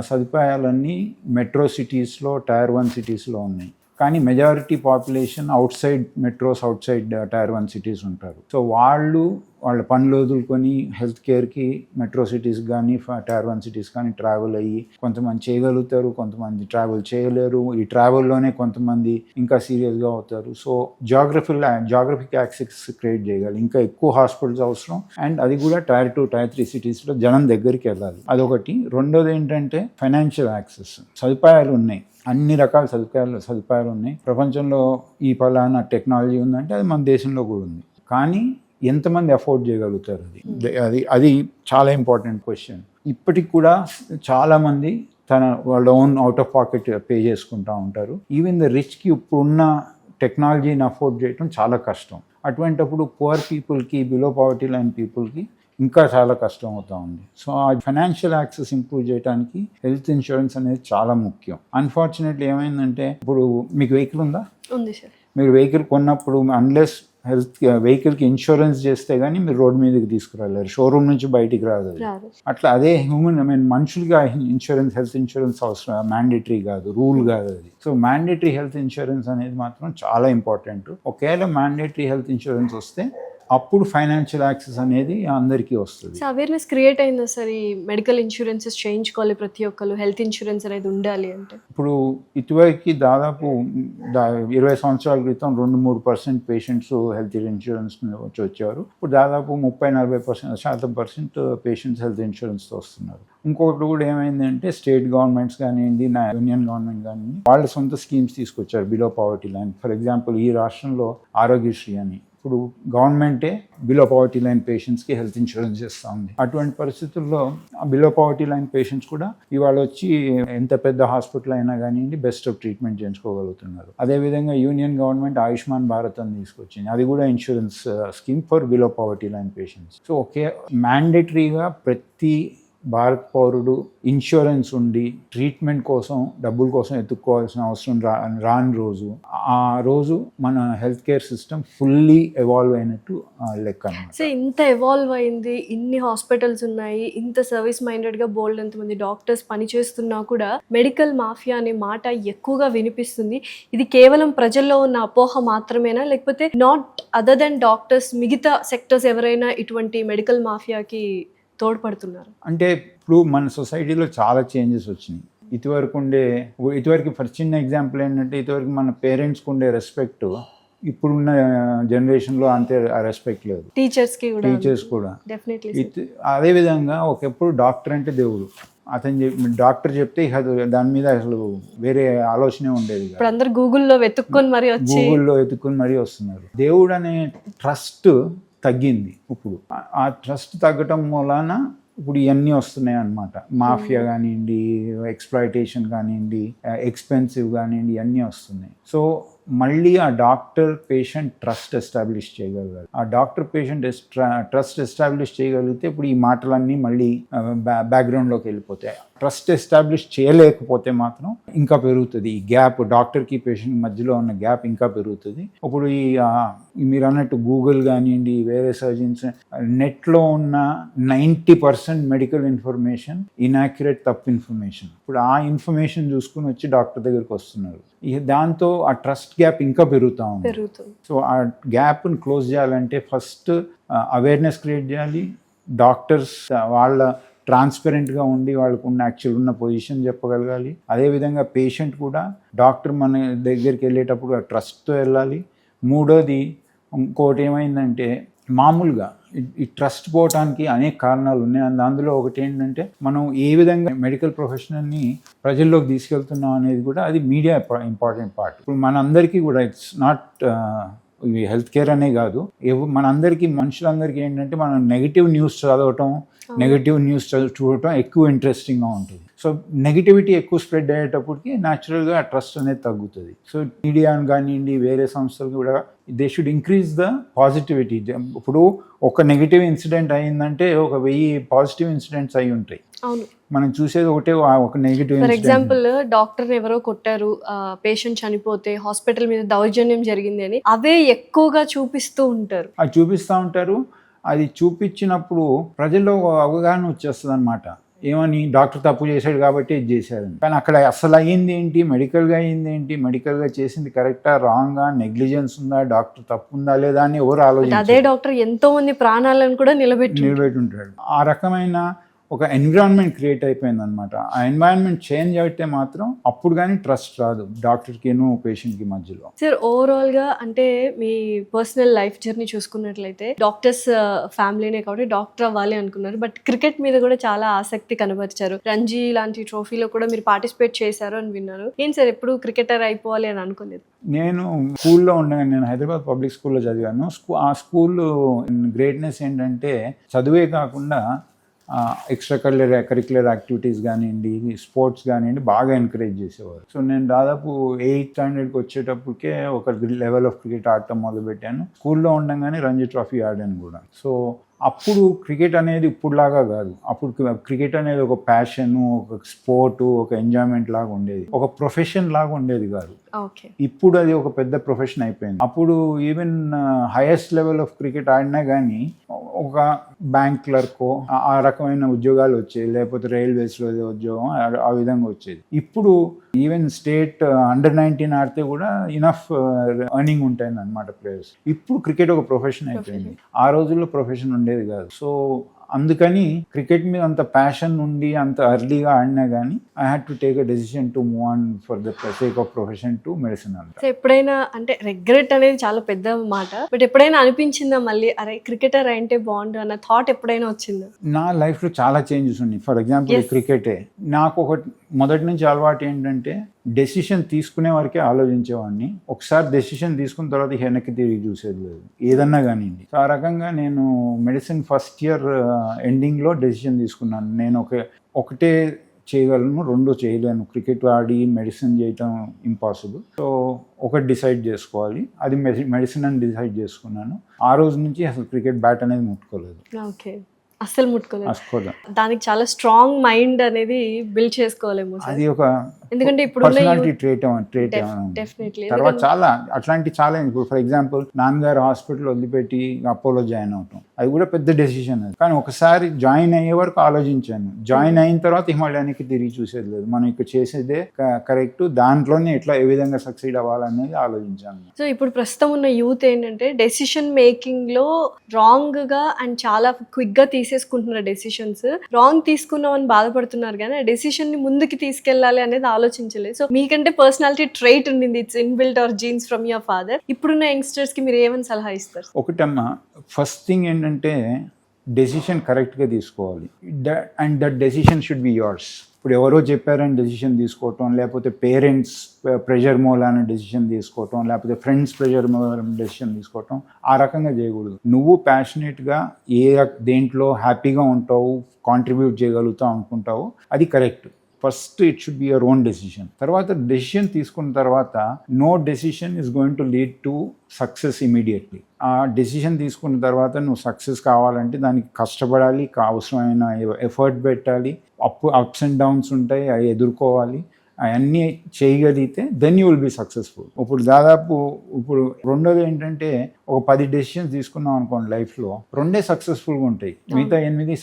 B: సదుపాయాలన్నీ మెట్రో సిటీస్లో, టైర్ 1 సిటీస్లో ఉన్నాయి. కానీ majority population outside metros, outside tier 1 cities ఉంటారు. సో వాళ్ళ పనులు వదులుకొని హెల్త్ కేర్కి మెట్రో సిటీస్ కానీ టైర్ 1 సిటీస్ కానీ ట్రావెల్ అయ్యి కొంతమంది చేయగలుగుతారు, కొంతమంది ట్రావెల్ చేయలేరు. ఈ ట్రావెల్లోనే కొంతమంది ఇంకా సీరియస్గా అవుతారు. సో జాగ్రఫిక్ యాక్సెస్ క్రియేట్ చేయగలరు. ఇంకా ఎక్కువ హాస్పిటల్స్ అవసరం, అండ్ అది కూడా టైర్ 2, టైర్ 3 సిటీస్లో జనం దగ్గరికి వెళ్ళాలి. అదొకటి. రెండోది ఏంటంటే ఫైనాన్షియల్ యాక్సెస్. సదుపాయాలు ఉన్నాయి, అన్ని రకాల సదుపాయాలు ఉన్నాయి. ప్రపంచంలో ఈ పలానా టెక్నాలజీ ఉందంటే అది మన దేశంలో కూడా ఉంది. కానీ ఎంతమంది అఫోర్డ్ చేయగలుగుతారు? అది చాలా ఇంపార్టెంట్ క్వశ్చన్. ఇప్పటికి కూడా చాలామంది వాళ్ళ own out of pocket pay చేసుకుంటూ ఉంటారు. ఈవెన్ ద రిచ్కి ఇప్పుడున్న టెక్నాలజీని అఫోర్డ్ చేయడం చాలా కష్టం. అటువంటిప్పుడు పువర్ పీపుల్కి, బిలో పావర్టీ లైన్ పీపుల్కి ఇంకా చాలా కష్టం అవుతూ ఉంది. సో ఆ ఫైనాన్షియల్ యాక్సెస్ ఇంప్రూవ్ చేయడానికి హెల్త్ ఇన్సూరెన్స్ అనేది చాలా ముఖ్యం. అన్ఫార్చునేట్లీ ఏమైందంటే, ఇప్పుడు మీకు వెహికల్ ఉందా?
A: ఉంది సార్. మీరు
B: వెహికల్ కొన్నప్పుడు అన్లెస్ వెహికల్కి ఇన్సూరెన్స్ చేస్తే కానీ మీరు రోడ్ మీదకి తీసుకురాలేరు, షోరూమ్ నుంచి బయటికి రాదు. అట్లా అదే మనుషులుగా ఇన్సూరెన్స్, హెల్త్ ఇన్సూరెన్స్ అవసరం, మ్యాండేటరీ కాదు, రూల్ కాదు అది. సో మ్యాండేటరీ హెల్త్ ఇన్సూరెన్స్ అనేది మాత్రం చాలా ఇంపార్టెంట్. ఒకవేళ మ్యాండేటరీ హెల్త్ ఇన్సూరెన్స్ వస్తే అప్పుడు ఫైనాన్షియల్ యాక్సెస్ అనేది అందరికీ వస్తుంది.
A: అవేర్నెస్ క్రియేట్ అయిందా సార్? ఈ మెడికల్ ఇన్సూరెన్సెస్ చేయించుకోవాలి ప్రతి ఒక్కరు, హెల్త్ ఇన్సూరెన్స్ అనేది ఉండాలి అంటే. ఇప్పుడు
B: ఇటువైపు దాదాపు 20 సంవత్సరాల క్రితం 2-3% పేషెంట్స్ హెల్త్ ఇన్సూరెన్స్ నుంచి వచ్చారు. ఇప్పుడు దాదాపు 30-40% పేషెంట్స్ హెల్త్ ఇన్సూరెన్స్తో వస్తున్నారు. ఇంకొకటి కూడా ఏమైందంటే, స్టేట్ గవర్నమెంట్స్ కానివ్వండి, యూనియన్ గవర్నమెంట్ కానివ్వండి, వాళ్ళ సొంత స్కీమ్స్ తీసుకొచ్చారు below poverty line. For example ఈ రాష్ట్రంలో ఆరోగ్యశ్రీ అని ఇప్పుడు గవర్నమెంటే బిలో పావర్టీ లైన్ పేషెంట్స్కి హెల్త్ ఇన్సూరెన్స్ చేస్తూ ఉంది. అటువంటి పరిస్థితుల్లో బిలో పావర్టీ లైన్ పేషెంట్స్ కూడా ఇవాళ వచ్చి ఎంత పెద్ద హాస్పిటల్ అయినా కానివ్వండి బెస్ట్ ఆఫ్ ట్రీట్మెంట్ చేయించుకోగలుగుతున్నారు. అదేవిధంగా యూనియన్ గవర్నమెంట్ ఆయుష్మాన్ భారత్ అని తీసుకొచ్చింది. అది కూడా insurance scheme for below poverty line patients. So మ్యాండేటరీగా ప్రతి భారత్ పౌరుడు ఇన్సూరెన్స్ ఉండి ట్రీట్మెంట్ కోసం, డబ్బుల కోసం ఎత్తుక్కోవాల్సిన అవసరం రాని రోజు, ఆ రోజు మన health care system fully evolve అయినట్టు లెక్క అన్నమాట.
A: సో ఇంత ఎవాల్వ్ అయింది, ఇన్ని హాస్పిటల్స్ ఉన్నాయి, ఇంత సర్వీస్ మైండెడ్గా బోల్డ్ ఎంతమంది డాక్టర్స్ పనిచేస్తున్నా కూడా మెడికల్ మాఫియా అనే మాట ఎక్కువగా వినిపిస్తుంది. ఇది కేవలం ప్రజల్లో ఉన్న అపోహ మాత్రమేనా, లేకపోతే నాట్ అదర్ దెన్ డాక్టర్స్ మిగతా సెక్టర్స్ ఎవరైనా ఇటువంటి మెడికల్ మాఫియాకి తోడ్పడుతున్నారు?
B: అంటే ఇప్పుడు మన సొసైటీలో చాలా చేంజెస్ వచ్చినాయి. ఇటువరకు ఫర్ చిన్న ఎగ్జాంపుల్ ఏంటంటే, ఇటువరకు మన పేరెంట్స్కి ఉండే రెస్పెక్ట్ ఇప్పుడున్న జనరేషన్లో అంతే రెస్పెక్ట్ లేదు. టీచర్స్ కూడా అదేవిధంగా ఒకప్పుడు డాక్టర్ అంటే దేవుడు. డాక్టర్ చెప్తే దాని మీద అసలు వేరే ఆలోచనే ఉండేది.
A: అందరూ గూగుల్లో వెతుక్కొని
B: మరీ వస్తున్నారు. దేవుడు అనే ట్రస్ట్ తగ్గింది. ఇప్పుడు ఆ ట్రస్ట్ తగ్గటం మూలాన ఇప్పుడు ఇవన్నీ వస్తున్నాయి అన్నమాట. మాఫియా కానివ్వండి, ఎక్స్ప్లాయిటేషన్ కానివ్వండి, ఎక్స్పెన్సివ్ కానివ్వండి, ఇవన్నీ వస్తున్నాయి. సో మళ్ళీ ఆ డాక్టర్ పేషెంట్ ట్రస్ట్ ఎస్టాబ్లిష్ చేయగలగాలి. ఆ డాక్టర్ పేషెంట్ ట్రస్ట్ ఎస్టాబ్లిష్ చేయగలిగితే ఇప్పుడు ఈ మాటలన్నీ మళ్ళీ బ్యాక్గ్రౌండ్లోకి వెళ్ళిపోతాయి. ట్రస్ట్ ఎస్టాబ్లిష్ చేయలేకపోతే మాత్రం ఇంకా పెరుగుతుంది ఈ గ్యాప్, డాక్టర్కి పేషెంట్ మధ్యలో ఉన్న గ్యాప్ ఇంకా పెరుగుతుంది. ఇప్పుడు మీరు అన్నట్టు గూగుల్ కానివ్వండి, వేరే సర్జన్స్, నెట్లో ఉన్న 90% మెడికల్ ఇన్ఫర్మేషన్ ఇన్యాక్యురేట్, తప్పు ఇన్ఫర్మేషన్. ఇప్పుడు ఆ ఇన్ఫర్మేషన్ చూసుకుని వచ్చి డాక్టర్ దగ్గరికి వస్తున్నారు. దాంతో ఆ ట్రస్ట్ గ్యాప్ ఇంకా పెరుగుతూ ఉంది. సో ఆ గ్యాప్ని క్లోజ్ చేయాలంటే ఫస్ట్ అవేర్నెస్ క్రియేట్ చేయాలి. డాక్టర్స్ వాళ్ళ ట్రాన్స్పరెంట్గా ఉండి వాళ్ళకు ఉన్న యాక్చువల్ ఉన్న పొజిషన్ చెప్పగలగాలి. అదేవిధంగా పేషెంట్ కూడా డాక్టర్ మన దగ్గరికి వెళ్ళేటప్పుడు ఆ ట్రస్ట్తో వెళ్ళాలి. మూడోది ఇంకోటి ఏమైందంటే, మామూలుగా ఈ ట్రస్ట్ పోవటానికి అనేక కారణాలు ఉన్నాయి. అందులో ఒకటి ఏంటంటే, మనం ఏ విధంగా మెడికల్ ప్రొఫెషనల్ని ప్రజల్లోకి తీసుకెళ్తున్నాం అనేది కూడా అది మీడియా ఇంపార్టెంట్ పార్ట్. ఇప్పుడు మనందరికీ కూడా ఇట్స్ నాట్ ఇవి హెల్త్ కేర్ అనే కాదు, మనందరికీ మనుషులందరికీ ఏంటంటే మనం నెగిటివ్ న్యూస్ చదవటం, నెగిటివ్ న్యూస్ చూడటం ఎక్కువ ఇంట్రెస్టింగ్గా ఉంటుంది. సో నెగిటివిటీ ఎక్కువ స్ప్రెడ్ అయ్యేటప్పటికి న్యాచురల్గా ఆ ట్రస్ట్ అనేది తగ్గుతుంది. సో మీడియా కానివ్వండి, వేరే సంస్థలు కూడా they should increase the positivity. ఇప్పుడు ఒక నెగిటివ్ ఇన్సిడెంట్ అయిందంటే 1000 పాజిటివ్ ఇన్సిడెంట్స్ అయి ఉంటాయి. మనం చూసేది ఒకటే ఒక నెగిటివ్.
A: ఫర్ ఎగ్జాంపుల్ డాక్టర్ ఎవరో కొట్టారు, పేషెంట్ చనిపోతే హాస్పిటల్ మీద దౌర్జన్యం జరిగింది అని అవే ఎక్కువగా చూపిస్తూ ఉంటారు.
B: అది చూపిస్తూ ఉంటారు. అది చూపించినప్పుడు ప్రజల్లో అవగాహన వచ్చేస్తుంది అనమాట. ఏమని, డాక్టర్ తప్పు చేశాడు కాబట్టి ఇది చేశారని. కానీ అక్కడ అసలు అయ్యింది ఏంటి, మెడికల్గా అయ్యింది ఏంటి, మెడికల్గా చేసింది కరెక్టా రాంగా, నెగ్లిజెన్స్ ఉందా, డాక్టర్ తప్పు ఉందా లేదా అని ఎవరు ఆలోచించారు.
A: అదే డాక్టర్ ఎంతో మంది ప్రాణాలను కూడా నిలబెట్టి
B: ఉంటాడు. ఆ రకమైన ఒక ఎన్విరాన్మెంట్ క్రియేట్ అయిపోయింది అనమాట. ఆ ఎన్వైరన్మెంట్ చేంజ్ అయితే మాత్రం అప్పుడు కానీ ట్రస్ట్ రాదు డాక్టర్కిను పేషెంట్కి మధ్యలో.
A: సార్ ఓవరాల్గా అంటే మీ పర్సనల్ లైఫ్ జర్నీ చూసుకున్నట్లయితే డాక్టర్స్ ఫ్యామిలీనే కాబట్టి డాక్టర్ అవ్వాలి అనుకున్నారు, బట్ క్రికెట్ మీద కూడా చాలా ఆసక్తి కనబరిచారు. రంజీ లాంటి ట్రోఫీలో కూడా మీరు పార్టిసిపేట్ చేశారు అని విన్నారు. ఏం సార్ ఎప్పుడు క్రికెటర్ అయిపోవాలి అని అనుకోలేదు?
B: నేను స్కూల్లో ఉండగా, నేను హైదరాబాద్ పబ్లిక్ స్కూల్లో చదివాను. ఆ స్కూల్ గ్రేట్నెస్ ఏంటంటే చదువే కాకుండా ఎక్స్ట్రా కరిక్యులర్ యాక్టివిటీస్ కానివ్వండి, స్పోర్ట్స్ కానివ్వండి బాగా ఎంకరేజ్ చేసేవారు. సో నేను దాదాపు 8th స్టాండర్డ్కి వచ్చేటప్పటికే ఒక లెవెల్ ఆఫ్ క్రికెట్ ఆడటం మొదలుపెట్టాను. స్కూల్లో ఉండగానే రంజీ ట్రోఫీ ఆడాను కూడా. సో అప్పుడు క్రికెట్ అనేది ఇప్పుడులాగా కాదు. అప్పుడు క్రికెట్ అనేది ఒక ప్యాషన్, ఒక స్పోర్టు, ఒక ఎంజాయ్మెంట్ లాగా ఉండేది, ఒక ప్రొఫెషన్ లాగా ఉండేది కాదు. ఇప్పుడు అది ఒక పెద్ద ప్రొఫెషన్ అయిపోయింది. అప్పుడు even highest level of cricket ఆడినా కానీ ఒక బ్యాంక్ క్లర్కో ఆ రకమైన ఉద్యోగాలు వచ్చేది, లేకపోతే రైల్వేస్లో ఉద్యోగం ఆ విధంగా వచ్చేది. ఇప్పుడు ఈవెన్ స్టేట్ అండర్-19 ఆడితే కూడా ఇనఫ్ ఎర్నింగ్ ఉంటుంది అనమాట ప్లేయర్స్. ఇప్పుడు క్రికెట్ ఒక ప్రొఫెషన్ అయిపోయింది. ఆ రోజుల్లో ప్రొఫెషన్ ఉండేది కాదు. సో అందుకని క్రికెట్ మీద అంత ప్యాషన్ ఉండి అంత ఎర్లీగా ఆడినా కానీ I had to take a decision to move on for the sake of profession to medicine. అంతా
A: ఎప్పుడైనా అంటే రిగ్రెట్ అనేది చాలా పెద్ద మాట, బట్ ఎప్పుడైనా అనిపించిందా మళ్ళీ అరే క్రికెటర్ అంటే బాగుండు అన్న థాట్ ఎప్పుడైనా వచ్చిందా?
B: నా లైఫ్లో చాలా చేంజెస్ ఉన్నాయి. ఫర్ ఎగ్జాంపుల్ క్రికెటే నాకు మొదటి నుంచి అలవాటు ఏంటంటే డెసిషన్ తీసుకునే వరకే ఆలోచించేవాడిని. ఒకసారి డెసిషన్ తీసుకున్న తర్వాత వెనక్కి తిరిగి చూసేది లేదు, ఏదన్నా కానివ్వండి. ఆ రకంగా నేను మెడిసిన్ ఫస్ట్ ఇయర్ ఎండింగ్లో డెసిషన్ తీసుకున్నాను. నేను ఒకటే చేయగలను, రెండు చేయలేను. క్రికెట్ ఆడి మెడిసిన్ చేయటం ఇంపాసిబుల్. సో ఒకటి డిసైడ్ చేసుకోవాలి, అది మెడిసిన్ అని డిసైడ్ చేసుకున్నాను. ఆ రోజు నుంచి అసలు క్రికెట్ బ్యాట్ అనేది ముట్టుకోలేదు.
A: ఓకే, అస్సలు ముట్టుకోలేదు. దానికి చాలా స్ట్రాంగ్ మైండ్ అనేది బిల్డ్ చేసుకోవాలేమో.
B: అది ఒక
A: ఎందుకంటే ఇప్పుడు
B: పర్సనాలిటీ ట్రేట్ తర్వాత చాలా అట్లాంటి చాలా. ఇప్పుడు ఫర్ ఎగ్జాంపుల్ నాన్నగారు హాస్పిటల్ వదిలిపెట్టి అపోలో జాయిన్ అవటం, అది కూడా పెద్ద డెసిషన్. అది కానీ ఒకసారి జాయిన్ అయ్యే వరకు ఆలోచించాను. జాయిన్ అయిన తర్వాత హిమాలయానికి తిరిగి చూసేది లేదు. మనం ఇక్కడ చేసేదే కరెక్ట్, దాంట్లోనే ఎట్లా ఏ విధంగా సక్సీడ్ అవ్వాలనేది ఆలోచించాను.
A: సో ఇప్పుడు ప్రస్తుతం ఉన్న యూత్ ఏంటంటే డెసిషన్ మేకింగ్ లో రాంగ్ గా అండ్ చాలా క్విక్ గా తీసేసుకుంటున్నారు డెసిషన్స్. రాంగ్ తీసుకున్నామని బాధపడుతున్నారు కానీ ఆ డెసిషన్ ని ముందుకి తీసుకెళ్లాలి అనేది ఆలోచించలేదు. సో మీకంటే పర్సనాలిటీ ట్రైట్ ఉండింది, it's inbuilt or genes from your father. ఇప్పుడున్న యంగ్స్టర్స్ కి మీరు ఏమని సలహా ఇస్తారు?
B: ఒకటమ్మా, ఫస్ట్ థింగ్ ఏంటంటే డెసిషన్ కరెక్ట్గా తీసుకోవాలి. And that decision should be yours. ఇప్పుడు ఎవరో చెప్పారని డెసిషన్ తీసుకోవటం, లేకపోతే పేరెంట్స్ ప్రెషర్ మూలాన డెసిషన్ తీసుకోవటం, లేకపోతే ఫ్రెండ్స్ ప్రెషర్ మూలాన డెసిషన్ తీసుకోవటం, ఆ రకంగా చేయకూడదు. నువ్వు ప్యాషనేట్గా దేంట్లో హ్యాపీగా ఉంటావు, కాంట్రిబ్యూట్ చేయగలుగుతావు అనుకుంటావు, అది correct. First it should be your own decision. తర్వాత డెసిషన్ తీసుకున్న తర్వాత no decision is going to lead to success immediately. ఆ డెసిషన్ తీసుకున్న తర్వాత నువ్వు సక్సెస్ కావాలంటే దానికి కష్టపడాలి, అవసరమైన ఎఫర్ట్ పెట్టాలి, అప్స్ అండ్ డౌన్స్ ఉంటాయి, అవి ఎదుర్కోవాలి. అవన్నీ చేయగలిగితే then you will be successful. ఇప్పుడు రెండోది ఏంటంటే ఒక 10 డెసిషన్స్ తీసుకున్నాం అనుకోండి లైఫ్లో, 2 సక్సెస్ఫుల్గా ఉంటాయి, మిగతా 8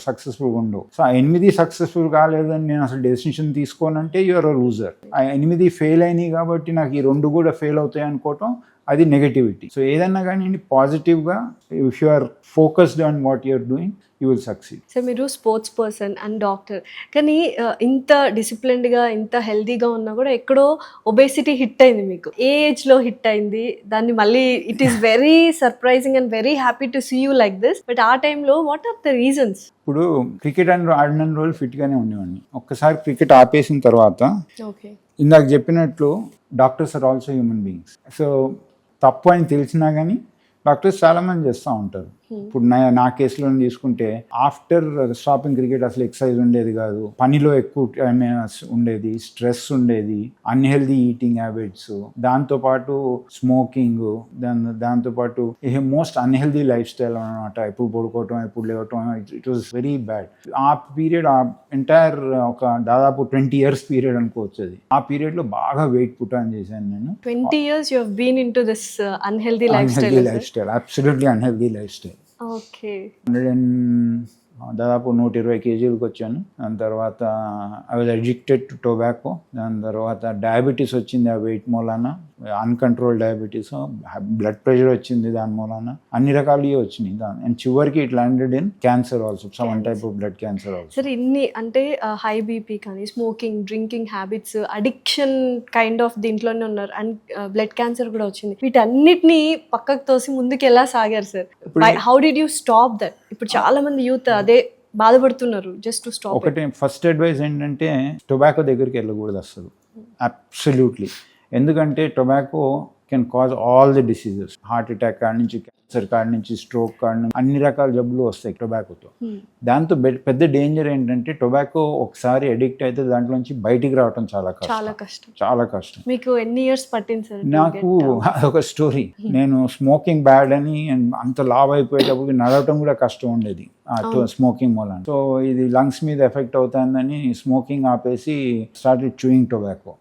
B: సక్సెస్ఫుల్గా ఉండవు. సో ఆ 8 సక్సెస్ఫుల్ కాలేదని నేను అసలు డెసిషన్ తీసుకోనంటే యూఆర్ అ లూజర్. ఆ 8 ఫెయిల్ అయినాయి కాబట్టి నాకు ఈ 2 కూడా ఫెయిల్ అవుతాయి అనుకోవటం అది నెగటివిటీ. సో ఏదన్నా కానీ పాజిటివ్గా if you are focused on what you're doing you will succeed.
A: So మీరు స్పోర్ట్స్ పర్సన్ అండ్ డాక్టర్, కానీ ఇంత డిసిప్లిన్డ్గా ఇంత హెల్దీగా ఉన్నా కూడా ఎక్కడో ఒబేసిటీ హిట్ అయింది మీకు. ఏ ఏజ్లో హిట్ అయింది? దాన్ని మళ్ళీ it is very surprising and very happy to see you like this. But ఆ టైంలో వాట్ ఆర్ ద రీజన్స్?
B: ఇప్పుడు క్రికెట్ ఆడిన రోజులు ఫిట్గానే ఉండేవాడిని. ఒక్కసారి క్రికెట్ ఆపేసిన తర్వాత
A: ఓకే,
B: ఇందాక చెప్పినట్లు doctors are also human beings. So తప్పు అని తెలిసినా కానీ డాక్టర్స్ చాలామంది చేస్తూ ఉంటారు. ఇప్పుడు నా కేసులో తీసుకుంటే ఆఫ్టర్ స్టాపింగ్ క్రికెట్ అసలు ఎక్సర్సైజ్ ఉండేది కాదు, పనిలో ఎక్కువ టైం ఉండేది, స్ట్రెస్ ఉండేది, అన్హెల్దీ ఈటింగ్ హ్యాబిట్స్, దాంతోపాటు స్మోకింగ్, దాంతోపాటు మోస్ట్ అన్హెల్దీ లైఫ్ స్టైల్ అనమాట. ఎప్పుడు పడుకోవటం, ఎప్పుడు లేవటం, ఇట్ వాజ్ వెరీ బ్యాడ్. ఆ పీరియడ్, ఆ ఎంటైర్ ఒక దాదాపు 20 years పీరియడ్ అనుకోవచ్చు. అది ఆ పీరియడ్లో బాగా వెయిట్ పుట్ ఆన్ చేశాను నేను.
A: 20 years you have been into this unhealthy lifestyle.
B: Absolutely unhealthy life style.
A: Okay,
B: దాదాపు 120 kgs వచ్చాను. దాని తర్వాత I was addicted to tobacco. దాని తర్వాత డయాబెటీస్ వచ్చింది ఆ వెయిట్ మూలాన, అన్కంట్రోల్ డయాబెటీస్, బ్లడ్ ప్రెషర్ వచ్చింది దాని మూలాన, అన్ని రకాలుగా వచ్చినాయి. అండ్ చివరికి it landed in cancer also, some type of blood cancer also.
A: సరే, ఇన్ని అంటే హై బీపీ కానీ smoking, drinking habits, addiction kind of దీంట్లోనే ఉన్నారు, అండ్ బ్లడ్ క్యాన్సర్ కూడా వచ్చింది. వీటన్నిటిని పక్కకు తోసి ముందుకు ఎలా సాగారు sir? How did you stop that? ఇప్పుడు చాలా మంది యూత్ అదే బాధపడుతున్నారు, జస్ట్ టు స్టాప్.
B: ఒకటి ఫస్ట్ అడ్వైస్ ఏంటంటే టొబాకో దగ్గరికి వెళ్ళకూడదు అసలు, అబ్సల్యూట్లీ. ఎందుకంటే tobacco can cause all the diseases. Heart attack కాడి నుంచి, క్యాన్సర్ కాడి నుంచి, స్ట్రోక్ కాడి నుంచి, అన్ని రకాల జబ్బులు వస్తాయి టొబాకోతో. దాంతో పెద్ద డేంజర్ ఏంటంటే టొబాకో ఒకసారి అడిక్ట్ అయితే దాంట్లోంచి బయటికి రావడం చాలా కష్టం.
A: మీకు ఎన్ని ఇయర్స్ పట్టింది సార్?
B: నాకు అదొక స్టోరీ. నేను స్మోకింగ్ బ్యాడ్ అని అంత లావ్ అయిపోయేటప్పుడు నడవటం కూడా కష్టం ఉండేది స్మోకింగ్ మూలాన. సో ఇది లంగ్స్ మీద ఎఫెక్ట్ అవుతుందని స్మోకింగ్ ఆపేసి started chewing tobacco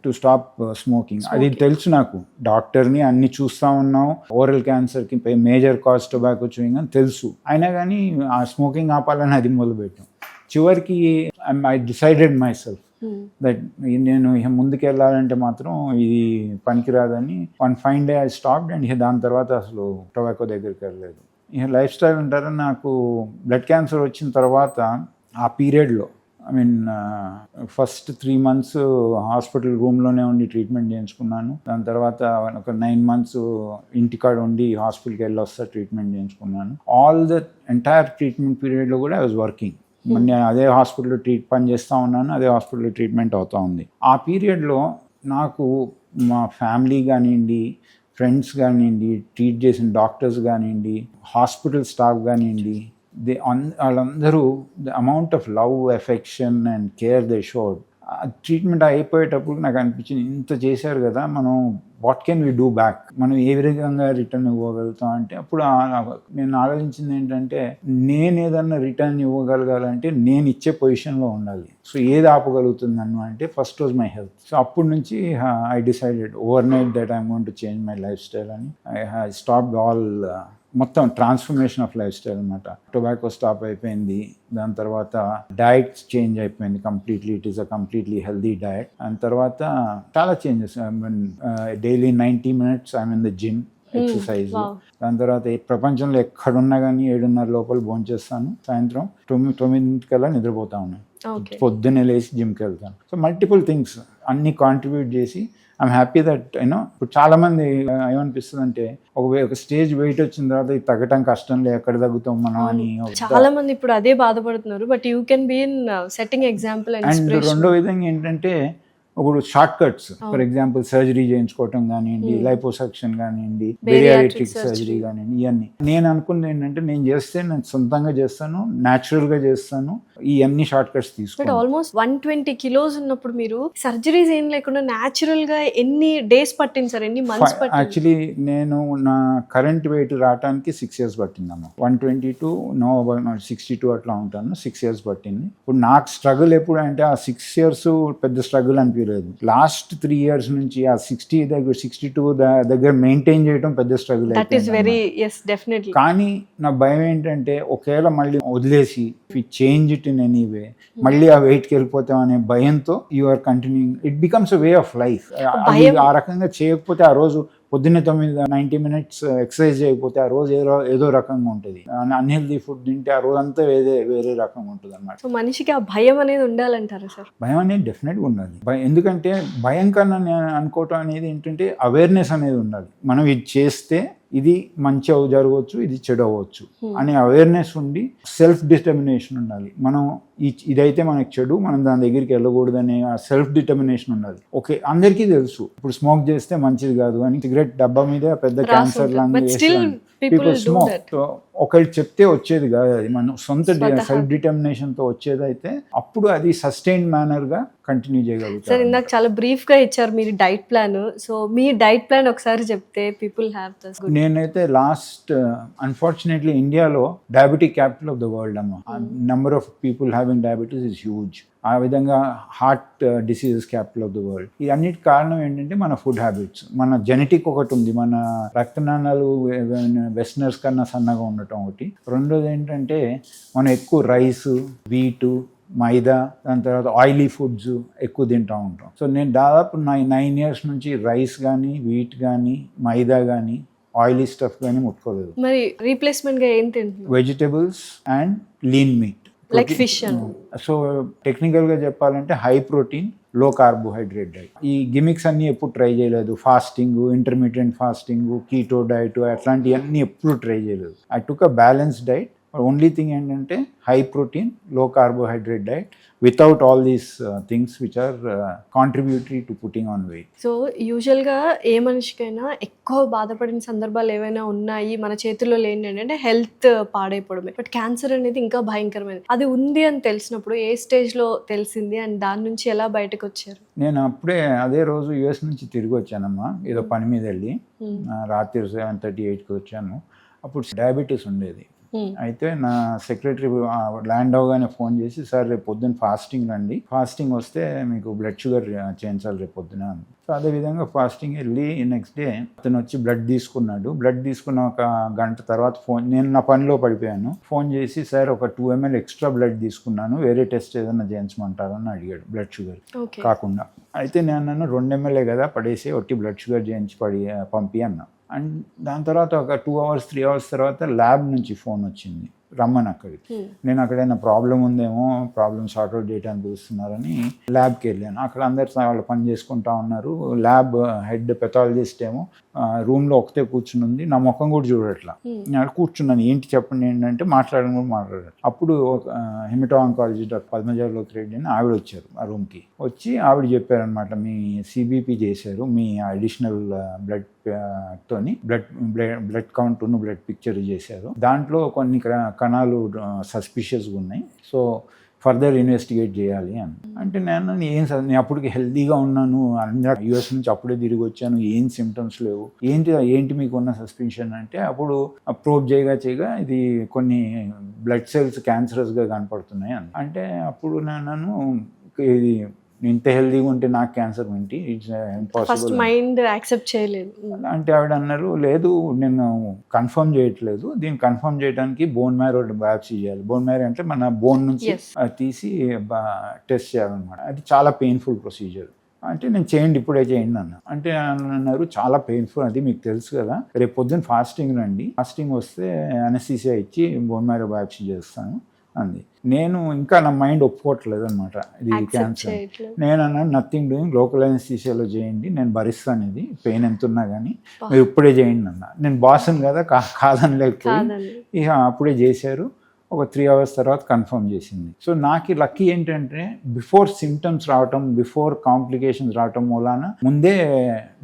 B: to stop smoking. అది తెలుసు నాకు, డాక్టర్ని అన్ని చూస్తూ ఉన్నాం, ఓరల్ క్యాన్సర్కి మేజర్ కాజ్ టొబాకో చూయింగ్ అని తెలుసు. అయినా కానీ ఆ స్మోకింగ్ ఆపాలని అది మొదలుపెట్టాం. చివరికి I decided myself that నేను ఇక ముందుకు వెళ్ళాలంటే మాత్రం ఇది పనికిరాదని. One fine day I stopped and ఇక దాని తర్వాత అసలు టొబాకో దగ్గరికి వెళ్ళలేదు. ఇక లైఫ్ స్టైల్ అంటారా, నాకు బ్లడ్ క్యాన్సర్ వచ్చిన తర్వాత ఆ పీరియడ్లో ఫస్ట్ 3 months హాస్పిటల్ రూమ్లోనే ఉండి ట్రీట్మెంట్ చేయించుకున్నాను. దాని తర్వాత ఒక 9 months ఇంటికాడ ఉండి హాస్పిటల్కి వెళ్ళి వస్తా ట్రీట్మెంట్ చేయించుకున్నాను. ఆల్ ద ఎంటైర్ ట్రీట్మెంట్ పీరియడ్లో కూడా ఐ వాజ్ వర్కింగ్. నేను అదే హాస్పిటల్లో పని చేస్తూ ఉన్నాను, అదే హాస్పిటల్లో ట్రీట్మెంట్ అవుతూ ఉంది. ఆ పీరియడ్లో నాకు మా ఫ్యామిలీ కానివ్వండి, ఫ్రెండ్స్ కానివ్వండి, ట్రీట్ చేసిన డాక్టర్స్ కానివ్వండి, హాస్పిటల్ స్టాఫ్ కానివ్వండి, వాళ్ళందరూ the amount of love, affection and care they showed. Treatment అయిపోయేటప్పుడు నాకు అనిపించింది, ఇంత చేశారు కదా, మనం what can we do back, మనం ఏ విధంగా రిటర్న్ ఇవ్వగలుగుతాం అంటే అప్పుడు నేను ఆలోచించింది ఏంటంటే, నేను ఏదన్నా రిటర్న్ ఇవ్వగలగాలంటే నేను ఇచ్చే పొజిషన్లో ఉండాలి. సో ఏది ఆపగలుగుతుంది నన్ను అంటే first was my health. So అప్పటి నుంచి I decided over night that I'm going to change my life style అని. ఐ స్టాప్డ్ ఆల్, మొత్తం ట్రాన్స్ఫర్మేషన్ ఆఫ్ లైఫ్ స్టైల్ అనమాట. టొబాకో స్టాప్ అయిపోయింది, దాని తర్వాత డయట్ చేంజ్ అయిపోయింది completely. It is a completely healthy diet. దాని తర్వాత చాలా changes. Daily 90 minutes I'm in the gym, exercise. దాని తర్వాత ప్రపంచంలో ఎక్కడున్నా కానీ 7:30 లోపల భోంచేస్తాను, సాయంత్రం 9 నిద్రపోతా ఉన్నాను, పొద్దున్నే లేచి జిమ్కి వెళ్తాను. సో మల్టిపుల్ థింగ్స్ అన్ని కాంట్రిబ్యూట్ చేసి ఐఎమ్ హ్యాపీ దట్ ఇప్పుడు చాలా మంది ఏమనిపిస్తుంది అంటే ఒక స్టేజ్ వెయిట్ వచ్చిన తర్వాత ఇది తగ్గటం కష్టం, ఎక్కడ తగ్గుతాం మనం అని
A: చాలా మంది ఇప్పుడు అదే బాధపడుతున్నారు. But you can be in setting example. And
B: రెండో విధంగా ఏంటంటే ఇప్పుడు short cuts, for example surgery చేయించుకోవటం కానివ్వండి, లైపోసక్షన్ కానివ్వండి, బేరియాట్రిక్ సర్జరీ కానివ్వండి, ఇవన్నీ నేను అనుకున్నది ఏంటంటే, నేను చేస్తే నేను సొంతంగా చేస్తాను, న్యాచురల్గా చేస్తాను, ఈ అన్ని షార్ట్ కట్స్
A: బట్
B: తీసుకున్నాను.
A: ఆల్మోస్ట్ 120 కిలోస్ ఉన్నప్పుడు మీరు సర్జరీస్ ఏం లేకుండా న్యాచురల్ గా ఎన్ని డేస్ పట్టింది సార్, ఎన్ని మంత్స్ పట్టింది?
B: యాక్చువల్లీ నేను నా కరెంట్ వెయిట్ రావడానికి 6 years పట్టిందమ్మా. 122 నో 62 అట్లా ఉంటాను. 6 years పట్టింది. ఇప్పుడు నాకు స్ట్రగుల్ ఎప్పుడు అంటే ఆ 6 years పెద్ద స్ట్రగుల్ అనిపించలేదు. లాస్ట్ 3 years నుంచి ఆ 60 దగ్గర 62 దగ్గర మెయింటైన్ చేయడం పెద్ద struggle.
A: That is very yes definitely.
B: కానీ నా భయం ఏంటంటే ఒకవేళ మళ్ళీ వదిలేసి change it in any way, మళ్ళీ ఆ వెయిట్కి వెళ్ళిపోతాం అనే భయంతో you are continuing. It becomes a way of life. ఆ రకంగా చేయకపోతే ఆ రోజు పొద్దున్నే 90 minutes ఎక్సర్సైజ్ చేయకపోతే ఆ రోజు ఏదో రకంగా ఉంటుంది. అన్హెల్దీ ఫుడ్ తింటే ఆ రోజు అంతా వేరే రకంగా ఉంటుంది అన్నమాట.
A: సో మనిషికి ఆ భయం అనేది ఉండాలంటారా సార్?
B: భయం అనేది డెఫినెట్గా ఉండాలి. ఎందుకంటే భయం కన్నా నేను అనుకోవటం అనేది ఏంటంటే అవేర్నెస్ అనేది ఉండాలి. మనం ఇది చేస్తే ఇది మంచి జరగవచ్చు, ఇది చెడు అవ్వచ్చు అనే అవేర్నెస్ ఉండి సెల్ఫ్ డిటర్మినేషన్ ఉండాలి. మనం ఇదైతే మనకు చెడు, మనం దాని దగ్గరికి వెళ్ళకూడదు అనే సెల్ఫ్ డిటర్మినేషన్ ఉండాలి. ఓకే, అందరికీ తెలుసు ఇప్పుడు స్మోక్ చేస్తే మంచిది కాదు అని సిగరెట్ డబ్బా మీద పెద్ద క్యాన్సర్ పీపుల్ స్మోక్. ఒకళ్ళు చెప్తే వచ్చేది కాదు, అది మన సొంత సెల్ఫ్ డిటర్మినేషన్ తో వచ్చేదైతే అప్పుడు అది సస్టైన్డ్ మేనర్ గా కంటిన్యూ చేయగలుగుతారు.
A: సార్ ఇందాక చాలా బ్రీఫ్ గా ఇచ్చారు మీరు డైట్ ప్లాన్. సో మీ డైట్ ప్లాన్ ఒకసారి చెప్తే పీపుల్ హ్యావ్ దిస్.
B: నేనైతే లాస్ట్ అన్ఫార్చునేట్లీ ఇండియాలో diabetic capital of the world అమ్మ. Number of people having diabetes is huge. ఆ విధంగా heart diseases capital of the world. ఈ అన్నిటి కారణం ఏంటంటే మన ఫుడ్ హ్యాబిట్స్. మన జెనెటిక్ ఒకటి ఉంది, మన రక్తనాళాలు వెస్టర్నర్స్ కన్నా సన్నగా ఉండటం ఒకటి. రెండోది ఏంటంటే మనం ఎక్కువ రైస్, వీటు, మైదా, దాని తర్వాత ఆయిలీ ఫుడ్స్ ఎక్కువ తింటూ ఉంటాం. సో నేను దాదాపు 9 years నుంచి రైస్ కానీ, వీట్ కానీ, మైదా కానీ, ఆయిలీ స్టఫ్ కానీ ముట్టుకోలేదు.
A: మరి రీప్లేస్మెంట్ గా ఏం తింటున్నారు?
B: Vegetables and lean meat,
A: like fish.
B: So technical గా చెప్పాలంటే high protein, low carbohydrate diet. ఈ గిమిక్స్ అన్ని ఎప్పుడు ట్రై చేయలేదు. Fasting, intermediate fasting, keto diet అట్లాంటివన్నీ ఎప్పుడు ట్రై చేయలేదు. I took a balanced diet. Only thing ఏంటంటే high protein, low carbohydrate diet without all these things which are contributory to putting on weight.
A: So యూజువల్గా ఏ మనిషికైనా ఎక్కువ బాధపడిన సందర్భాలు ఏవైనా ఉన్నాయి మన చేతుల్లో లేని ఏంటంటే హెల్త్ పాడైపోవడమే. బట్ క్యాన్సర్ అనేది ఇంకా భయంకరమైనది. అది ఉంది అని తెలిసినప్పుడు ఏ స్టేజ్లో తెలిసింది అండ్ దాని నుంచి ఎలా బయటకు వచ్చారు?
B: నేను అప్పుడే అదే రోజు యుఎస్ నుంచి తిరిగి వచ్చానమ్మా. ఏదో పని మీద వెళ్ళి రాత్రి 7:38కి వచ్చాను. అప్పుడు డయాబెటీస్ ఉండేది. అయితే నా సెక్రటరీ ల్యాండ్ అవగానే ఫోన్ చేసి, సార్ రేపు పొద్దున్న ఫాస్టింగ్ రండి, ఫాస్టింగ్ వస్తే మీకు బ్లడ్ షుగర్ చేయించాలి రేపు పొద్దున. సో అదేవిధంగా ఫాస్టింగ్ వెళ్ళి నెక్స్ట్ డే అతను వచ్చి బ్లడ్ తీసుకున్నాడు. బ్లడ్ తీసుకున్న ఒక గంట తర్వాత నేను నా పనిలో పడిపోయాను. ఫోన్ చేసి, సార్ ఒక 2 ml ఎక్స్ట్రా బ్లడ్ తీసుకున్నాను, వేరే టెస్ట్ ఏదైనా చేయించమంటారు అని అడిగాడు, బ్లడ్ షుగర్ కాకుండా. అయితే నేను అన్నాను 2 ml కదా పడేసి ఒట్టి బ్లడ్ షుగర్ చేయించి పంపి అన్నా. అండ్ దాని తర్వాత ఒక 2 hours 3 hours తర్వాత ల్యాబ్ నుంచి ఫోన్ వచ్చింది, రమ్మని అక్కడికి. నేను అక్కడైనా ప్రాబ్లం ఉందేమో, ప్రాబ్లమ్ సార్ట్అవుట్ చేయడానికి చూస్తున్నారని ల్యాబ్కి వెళ్ళాను. అక్కడ అందరు వాళ్ళు పని చేసుకుంటా ఉన్నారు. ల్యాబ్ హెడ్ పెథాలజిస్ట్ ఏమో రూమ్లో ఒకటే కూర్చుని ఉంది, నా ముఖం కూడా చూడట్లా. నేను కూర్చున్నాను, ఏంటి చెప్పండి ఏంటంటే మాట్లాడడం కూడా మాట్లాడారు. అప్పుడు ఒక హెమటో ఆంకాలజిస్ట్ డాక్టర్ పద్మజలోకి రెడ్డి అని ఆవిడ వచ్చారు ఆ రూమ్కి. వచ్చి ఆవిడ చెప్పారనమాట, మీ సిబిపి చేశారు, మీ అడిషనల్ బ్లడ్ తోని బ్లడ్ కౌంట్ బ్లడ్ పిక్చర్ చేశారు, దాంట్లో కొన్ని కణాలు సస్పిషియస్గా ఉన్నాయి, సో ఫర్దర్ ఇన్వెస్టిగేట్ చేయాలి అని. అంటే నేను అప్పటికి హెల్తీగా ఉన్నాను, యుఎస్ నుంచి అప్పుడే తిరిగి వచ్చాను, ఏం సిమ్టమ్స్ లేవు, ఏంటి మీకు ఉన్న సస్పెన్షన్ అంటే, అప్పుడు ప్రోబ్ చేయగా ఇది కొన్ని బ్లడ్ సెల్స్ క్యాన్సరస్గా కనపడుతున్నాయి అని. అంటే అప్పుడు నేను ఇది ఇంత హెల్దీగా ఉంటే నాకు క్యాన్సర్ ఏంటి, ఇట్స్ ఇంపాసిబుల్
A: మైండ్ యాక్సెప్ట్ చేయలేదు.
B: అంటే ఆవిడ అన్నారు, లేదు నేను కన్ఫర్మ్ చేయట్లేదు, దీన్ని కన్ఫర్మ్ చేయడానికి బోన్ మ్యారో బయాప్సీ చేయాలి. బోన్ మ్యారో అంటే మన బోన్ నుంచి తీసి టెస్ట్ చేయాలన్నమాట. అది చాలా పెయిన్ఫుల్ ప్రొసీజర్. అంటే నేను చేయండి, ఇప్పుడే చేయండి అన్న. అంటే అన్నారు చాలా పెయిన్ఫుల్, అది మీకు తెలుసు కదా, రేపు పొద్దున్న ఫాస్టింగ్ రండి, ఫాస్టింగ్ వస్తే అనస్థీసియా ఇచ్చి బోన్ మ్యారో బయాప్సీ చేస్తాను అంది. నేను ఇంకా నా మైండ్ ఒప్పుకోవట్లేదు అనమాట ఇది క్యాన్సర్. నేను అన్నాను, నథింగ్ డూయింగ్, లోకల్ అనస్థీసియాలో చేయండి, నేను భరిస్తాను, ఇది పెయిన్ ఎంత ఉన్నా కానీ మీరు ఇప్పుడే చేయండి అన్న. నేను బాసన్ కదా కాదని లేకపోయి ఇక అప్పుడే చేశారు. ఒక 3 hours తర్వాత కన్ఫర్మ్ చేసింది. సో నాకు లక్కీ ఏంటంటే బిఫోర్ సిమ్టమ్స్ రావటం, బిఫోర్ కాంప్లికేషన్స్ రావటం మూలాన ముందే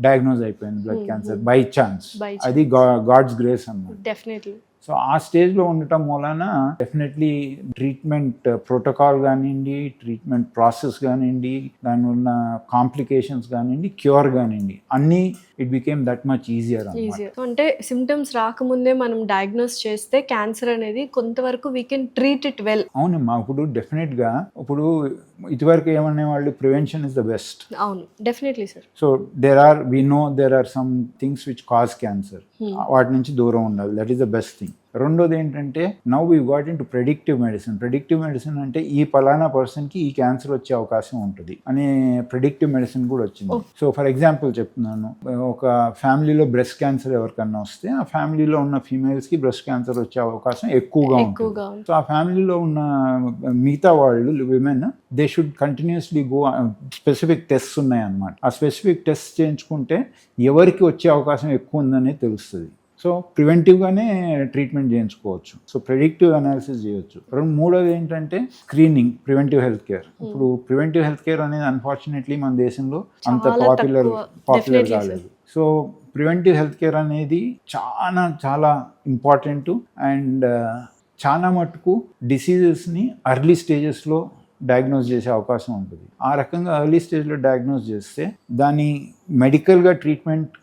B: డయాగ్నోజ్ అయిపోయింది బ్లడ్ క్యాన్సర్ బై ఛాన్స్. అది గాడ్స్ గ్రేస్ అన్నమాట.
A: డెఫినెట్లీ.
B: సో ఆ స్టేజ్లో ఉండటం వలన డెఫినెట్లీ ట్రీట్మెంట్ ప్రోటోకాల్ కానివ్వండి, ట్రీట్మెంట్ ప్రాసెస్ కానివ్వండి, దాని ఉన్న కాంప్లికేషన్స్ కానివ్వండి, క్యూర్ కానివ్వండి, అన్నీ it became that much easier అన్నమాట.
A: అంటే సిమ్టమ్స్ రాకముందే మనం డయాగ్నోస్ చేస్తే క్యాన్సర్ అనేది కొంతవరకు we can treat it well.
B: అవునమ్మా, ఇప్పుడు డెఫినెట్గా ఇప్పుడు ఇదివరకు ఏమనే వాళ్ళు ప్రివెన్షన్ ఇస్ ద బెస్ట్.
A: అవును, definitely sir.
B: So there are some things which cause cancer, వాటి నుంచి దూరం ఉండాలి, that is the best thing. రెండోది ఏంటంటే now we got into predictive medicine. Predictive medicine అంటే ఈ పలానా పర్సన్కి ఈ క్యాన్సర్ వచ్చే అవకాశం ఉంటుంది అనే ప్రెడిక్టివ్ మెడిసిన్ కూడా వచ్చింది. సో ఫర్ ఎగ్జాంపుల్ చెప్తున్నాను, ఒక ఫ్యామిలీలో బ్రెస్ట్ క్యాన్సర్ ఎవరికన్నా వస్తే ఆ ఫ్యామిలీలో ఉన్న ఫీమేల్స్కి బ్రెస్ట్ క్యాన్సర్ వచ్చే అవకాశం ఎక్కువగా ఉంటుంది. సో ఆ ఫ్యామిలీలో ఉన్న మిగతా వాళ్ళు women they should continuously go, specific tests ఉన్నాయన్నమాట. ఆ స్పెసిఫిక్ టెస్ట్ చేయించుకుంటే ఎవరికి వచ్చే అవకాశం ఎక్కువ ఉందనేది తెలుస్తుంది. సో ప్రివెంటివ్గానే ట్రీట్మెంట్ చేయించుకోవచ్చు. సో ప్రెడిక్టివ్ అనాలిసిస్ చేయొచ్చు. మూడోది ఏంటంటే స్క్రీనింగ్, ప్రివెంటివ్ హెల్త్ కేర్. ఇప్పుడు ప్రివెంటివ్ హెల్త్ కేర్ అనేది అన్ఫార్చునేట్లీ మన దేశంలో అంత పాపులర్ కాలేదు. సో ప్రివెంటివ్ హెల్త్ కేర్ అనేది చాలా చాలా ఇంపార్టెంట్ అండ్ చాలా మటుకు డిసీజెస్ని అర్లీ స్టేజెస్లో డయాగ్నోస్ చేసే అవకాశం ఉంటుంది. ఆ రకంగా ఎర్లీ స్టేజ్లో డయాగ్నోస్ చేస్తే దాని మెడికల్గా ట్రీట్మెంట్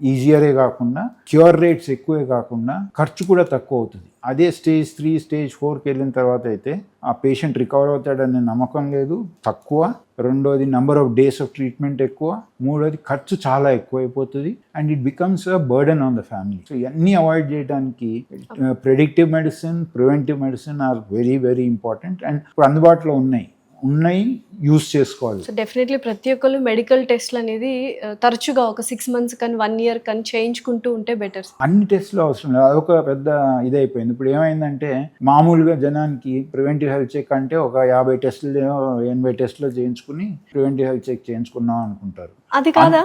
B: ఈజియరే కాకుండా క్యూర్ రేట్స్ ఎక్కువే కాకుండా ఖర్చు కూడా తక్కువ అవుతుంది. అదే స్టేజ్ 3, స్టేజ్ 4కి వెళ్ళిన తర్వాత అయితే ఆ పేషెంట్ రికవర్ అవుతాడనే నమ్మకం లేదు, తక్కువ. రెండోది number of days of treatment ఎక్కువ. మూడోది ఖర్చు చాలా ఎక్కువైపోతుంది and it becomes a burden on the family. So ఇవన్నీ అవాయిడ్ చేయడానికి predictive medicine, preventive medicine or very very important and ఇప్పుడు అందుబాటులో ఉన్నాయి యూజ్ చేసుకోవాలి.
A: సో డెఫినెట్లీ ప్రతి ఒక్కరు మెడికల్ టెస్ట్లు అనేది తరచుగా ఒక 6 months కానీ 1 year కానీ చేయించుకుంటూ ఉంటే బెటర్.
B: అన్ని టెస్ట్లు అవసరం లేదు, అదొక పెద్ద ఇదైపోయింది. ఇప్పుడు ఏమైందంటే మామూలుగా జనానికి ప్రివెంటివ్ హెల్త్ చెక్ అంటే ఒక 50 టెస్టులు 80 టెస్టులు చేయించుకుని ప్రివెంటివ్ హెల్త్ చెక్ చేయించుకున్నాం అనుకుంటారు.
A: అది కాదా?